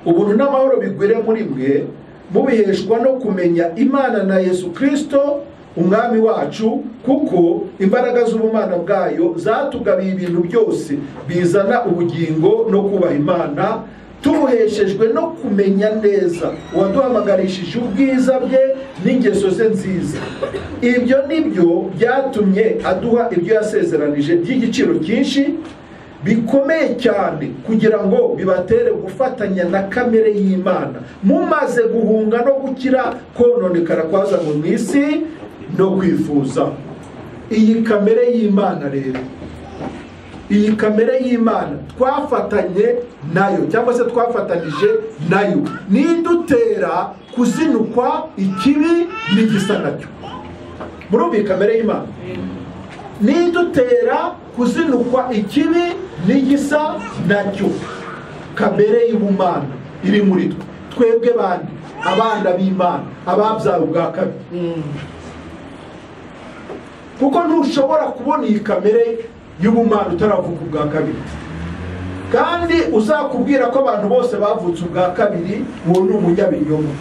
Ubuntu n'amahoro bigwire muri mwe mubiheshwa no kumenya Imana na Yesu Kristo umwami wacu, kuko imbaraga z'ubumana bwayo zatugabiye ibintu byose bizana ubugingo no kubaha Imana, tuboheshejwe no kumenya neza uwaduhamagarishije ubwiza bwe n'ingeso ze nziza. Ibyo nibyo byatumye aduha ibyo yasezeranije by'igiciro cyinshi bikomeye cyane, kugira ngo bibatere gufatanya na kamere y'Imana, mumaze guhunga no gukira kononekara kwazanywe mu isi no kwifuza. Iyi kamere y'Imana rero, iyi kamere y'Imana twafatanye nayo cyangwa se twafatanije nayo, nidutera kuzinukwa ikibi n'igisa nacyo. Murumva iyi kamere y'Imana nidutera kuzinukwa ikibi n'igisa nacyo. Kamere y'ubumana iri muri twe, twebwe bandi abana b'Imana, ababyawe ubwa kabiri. Kuko ntushobora kubona iyi kamere y'ubumana utaravuka ubwa kabiri. Kandi uzakubwira ko abantu bose bavutse ubwa kabiri, uwo ni umunyabinyoma,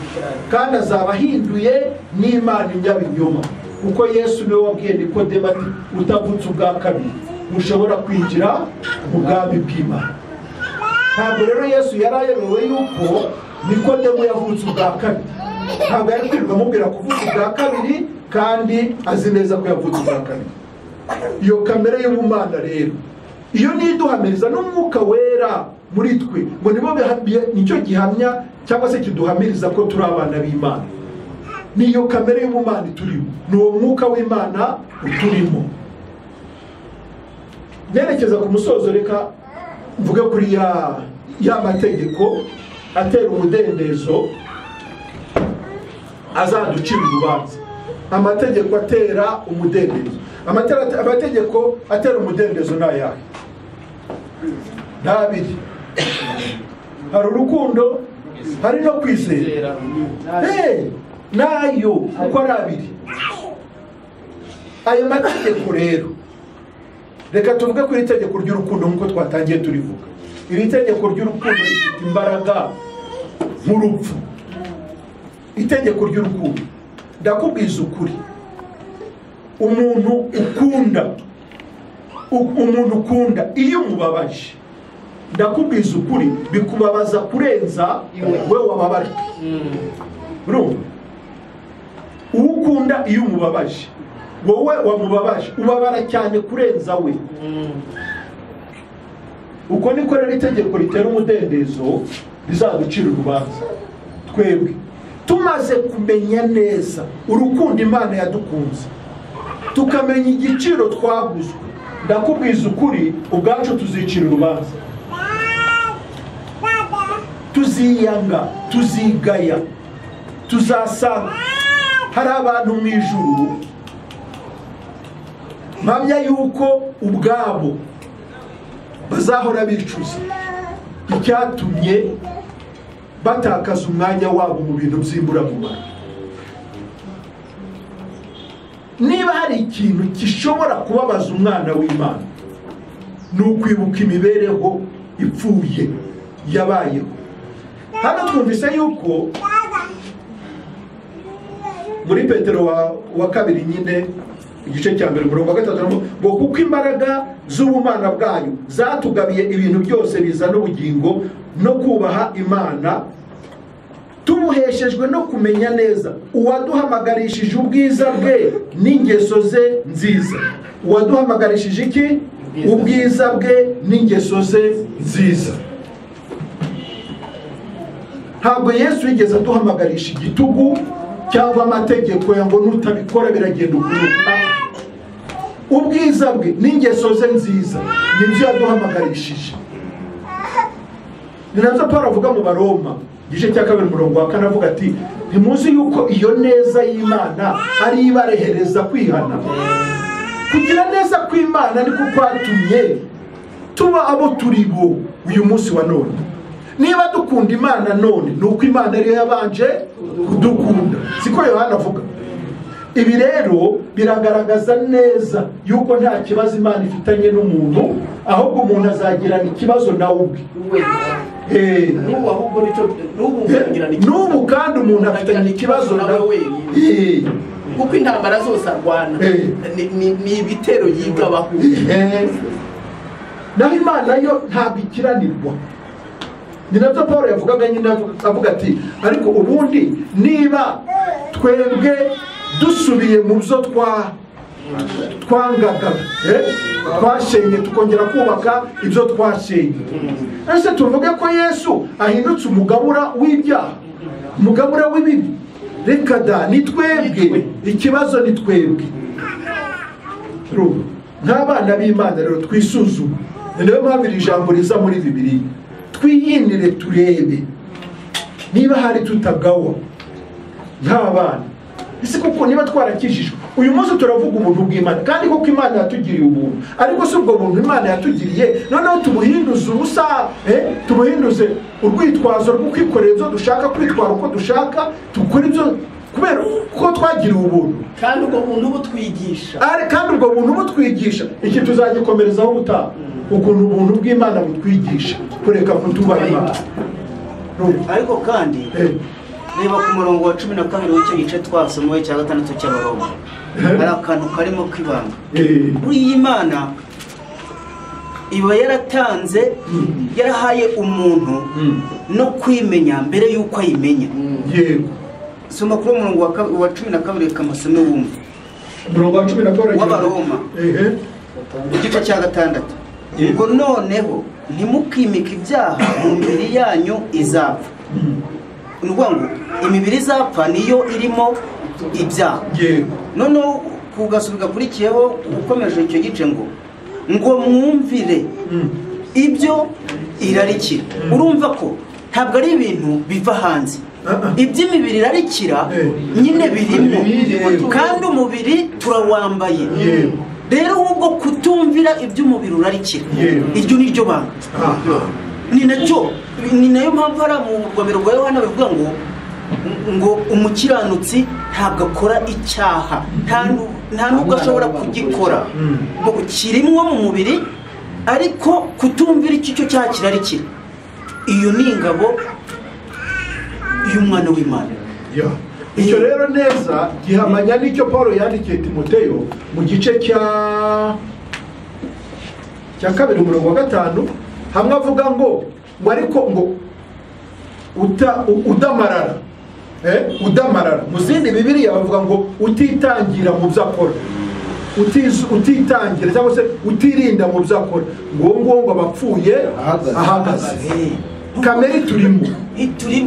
kandi azaba ahinduye n'Imana inyabinyoma. Kuko Yesu niwe wabwiye Nikodemo ati utavutse ubwa kabiri mushobora kwinjira mu bwami bw'Imana. Ntabwo rero Yesu yari ayobewe yuko Nikodemo yavutse ubwa kabiri. Ntabwo yari kwirirwa amubwira kuvuka ubwa kabiri kandi azi neza ko yavutse ubwa kabiri. Iyo kamere y'ubumana rero, iyo niduhamiriza n'umwuka wera muri twe, ngo nibo nicyo gihamya cyangwa se kiduhamiriza ko turi abana b'Imana. Niyo kamere y'ubumana turimo, n'uwo mwuka w'Imana uturimo. Nerekeza ku musozo, reka mvuge kuri ya mategeko atera umudendezo azaducira urubanza. Amategeko atera umudendezo, amategeko atera umudendezo ni ayahe? Ni abiri. Hari urukundo, hari no kwizera. Nayo uko ari abiri. Ayo mategeko rero, reka tuvuge kuri itegeko ry'urukundo nk'uko twatangiye turivuga. Iri tegeko ry'urukundo rifite imbaraga nk'urupfu. Itegeko ry'urukundo, ndakubwiza ukuri, umuntu ukunda iyo umubabaje, ndakubwiza ukuri, bikubabaza kurenza we wababaje. Urumva? Ukunda iyo umubabaje, wowe wamubabaje ubabara cyane kurenza we. uko niko rero itegeko ritera umudendezo rizaducira urubanza. Twebwe tumaze kumenya neza urukundo Imana yadukunze, tukamenya igiciro twaguzwe, ndakubwiza ukuri, ubwacu tuzicira urubanza. Tuziyanga, tuzigaya, tuzasanga hari abantu mu ijuru mpamya yuko ubwabo bazahora bicuza icyatumye batakaza umwanya wabo mu bintu by'imburamumaro. Niba hari ikintu gishobora kubabaza umwana w'Imana, ni ukwibuka imibereho ipfuye yabayeho. Hano twumvise yuko muri Petero wa kabiri nyine igice cya 1:3 ngo kuko imbaraga z'ubumana bwayo zatugabiye ibintu byose bizana ubugingo no kubaha Imana, tubuheshejwe no kumenya neza uwaduhamagarishije ubwiza bwe n'ingeso ze nziza. Uwaduhamagarishije iki? Ubwiza bwe n'ingeso ze nziza. Ntabwo Yesu yigeze aduhamagarisha igitugu cyangwa amategeko ngo nutabikora biragenda ukuruka. Ubwiza bwe n'ingeso ze nziza nibyo yaduhamagarishije. Ni nabyo Paulo avuga mu Baroma igice cya 2:4 avuga ati ntimuzi yuko iyo neza y'Imana ari ibarehereza kwihana. Kugira neza kw'Imana niko kwatumye tuba abo turi bo uyu munsi wa none. Niba dukunda Imana none, nuko Imana ariyo yabanje kudukunda. Siko Yohana avuga. Ibi rero biragaragaza neza yuko nta kibazo Imana ifitanye n'umuntu, ahubwo umuntu azagirana ikibazo nawe ubwe. N'ubu kandi umuntu afitanye ikibazo nawe wenyine. Kuko intambara zose arwana ni ibitero yigabaho. Naho Imana yo ntabwo ikiranirwa. Ni nabyo Paulo yavugaga nyine avuga ati ariko ubundi niba twebwe dusubiye mu byo twangaga twashenye tukongera kubaka ibyo twashenye, ese tuvuge ko Yesu ahindutse umugabura w'ibyaha, umugabura w'ibibi? Reka da, ni twebwe ikibazo, ni twebwe. Nk'abana b'Imana rero twisuzume. Niyo mpamvu iri jambo riza muri Bibiliya, twiyinire turebe niba hari tutagawa nk'abana. Ese kuko niba twarakijijwe uyu munsi turavuga ubuntu bw'Imana, kandi koko Imana yatugiriye ubuntu, ariko si ubwo buntu Imana yatugiriye noneho tubuhinduze ubusa, tubuhinduze urwitwazo rwo kwikorera ibyo dushaka, kwitwara uko dushaka, tukora ibyo kubera ko twagiriwe ubuntu. Kandi ubwo buntu butwigisha, kandi ubwo buntu butwigisha iki tuzagikomerezaho ubutaha, ukuntu ubuntu bw'Imana butwigisha kureka kutubaha Imana. Ariko kandi reba ku murongo wa 12 w'icyo gice twasomoye cya 6 cy'Abaroma, hari akantu karimo kwibanga. Buri Imana iba yaratanze, yarahaye umuntu no kwimenya mbere yuko ayimenya. Yego. Soma kuri umurongo wa 12 kamasome wumva. Umurongo wa 12 w'Abaroma igice cya 6. Ngo noneho ntimukimike ibyaha mu mibiri yanyu izapfa. Nuvuga ngo imibiri izapfa niyo irimo ibyaha. Noneho kugasubika kurikiyeho ukomeje icyo gice ngo mwumvire ibyo irarikira. Urumva ko ntabwo ari ibintu biva hanze. Iby'imibiri irarikira nyine birimo, kandi umubiri turawambaye. Rero ubwo kutumvira iby'umubiri urarikira, iryo ni ryo banga. Ni nayo mpamvu hari mu rwamero rwa Yohana bivuga ngo umukiranutsi ntabwo akora icyaha, nta nubwo ashobora kugikora, ngo kirimwo mu mubiri, ariko kutumvira icyo cyaha kirarikira. Iyo ni ingabo y'umwana w'Imana. Icyo rero neza gihamanya n'icyo Paulo yandikiye Timoteyo mu gice cya 2:5, hamwe avuga ngo ariko ngo udamarara mu zindi Bibiliya bavuga ngo utitangira mu byo akora. utitangira cyangwa se utirinda mu byo akora ngo abapfuye ahagaze. Kamere turimo,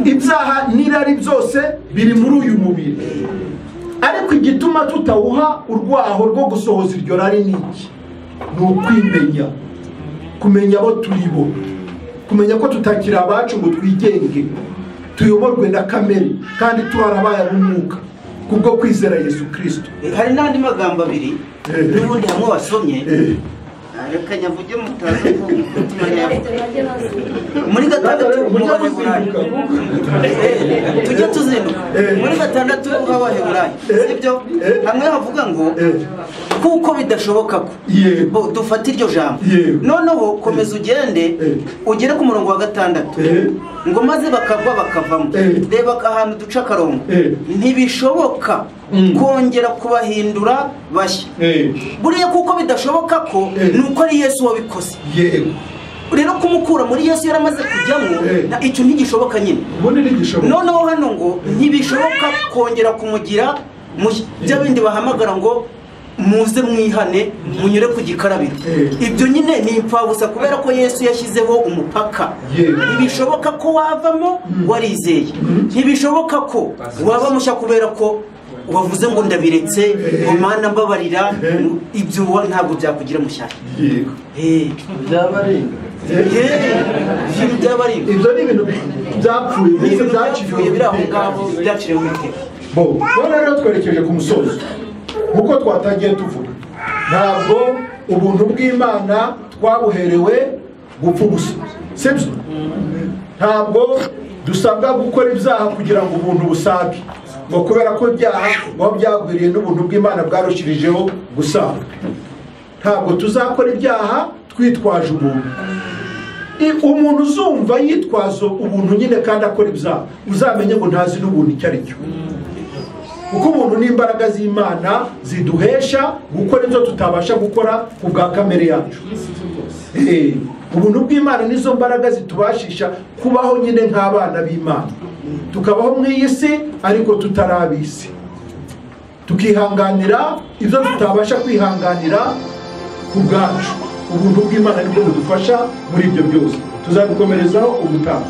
ibyaha n'irari byose biri muri uyu mubiri, ariko igituma tutawuha urwaho rwo gusohoza iryo rari ni iki? Ni ukwimenya, kumenya abo turi bo, kumenya ko tutakiri abacu ngo twigenge, tuyoborwe na kamere kandi twarabaye ab'umwuka kubwo kwizera Yesu Kristo. Hari n'andi magambo abiri n'ubundi hamwe wasomye, reka nyavuge mutazi muri gatandatu mu Baheburayo, tujye tuzinduka muri gatandatu h'Abaheburayo, sibyo? Hamwe havuga ngo kuko bidashoboka ko dufata iryo jambo, noneho komeza ugere ku murongo wa 6 ngo maze bakagwa bakavamo. Reba ahantu duca akarongo, ntibishoboka kongera kubahindura bashya. Buriya kuko bidashoboka ko nuko ari Yesu wabikoze. Rero kumukura muri Yesu yaramaze kujyamo, icyo ntigishoboka nyine. Noneho hano ngo ntibishoboka kongera kumugira by'abindi bahamagara ngo muze mwihane munyure ku gikarabiro. Ibyo nyine ni impfabusa kubera ko Yesu yashyizeho umupaka. Ntibishoboka ko wavamo warizeye, ntibishoboka ko waba mushya kubera ko wavuze ngo ndabiretse ngo Mana mbabarira. Ibyo ntabwo byakugira mushyashya. Ibyo ni ibintu byapfuye biri aho ngaho byaciriwe mu iteka. None rero twerekeje ku musozo, nk'uko twatangiye tuvuga, ntabwo ubuntu bw'Imana twabuherewe gupfa ubusa, sibyo? Ntabwo dusabwa gukora ibyaha kugira ngo ubuntu busage, ngo kubera ko ibyaha ngo byagwiriye n'ubuntu bw'Imana bwarushirijeho gusaga. Ntabwo tuzakora ibyaha twitwaje ubuntu. Umuntu uzumva yitwaza ubuntu nyine kandi akora ibyaha, uzamenye ngo ntazi n'ubuntu icyo ari cyo, kuko ubuntu n'imbaraga z'Imana ziduhesha gukora ibyo tutabasha gukora ku bwa kamere yacu. Ubuntu bw'Imana nizo mbaraga zitubashisha kubaho nyine nk'abana b'Imana, tukabaho mu iyi si ariko tutarabisi, tukihanganira ibyo tutabasha kwihanganira ku bwacu. Ubuntu bw'Imana nibwo budufasha muri ibyo byose. Tuzabukomerezaho ubutaha.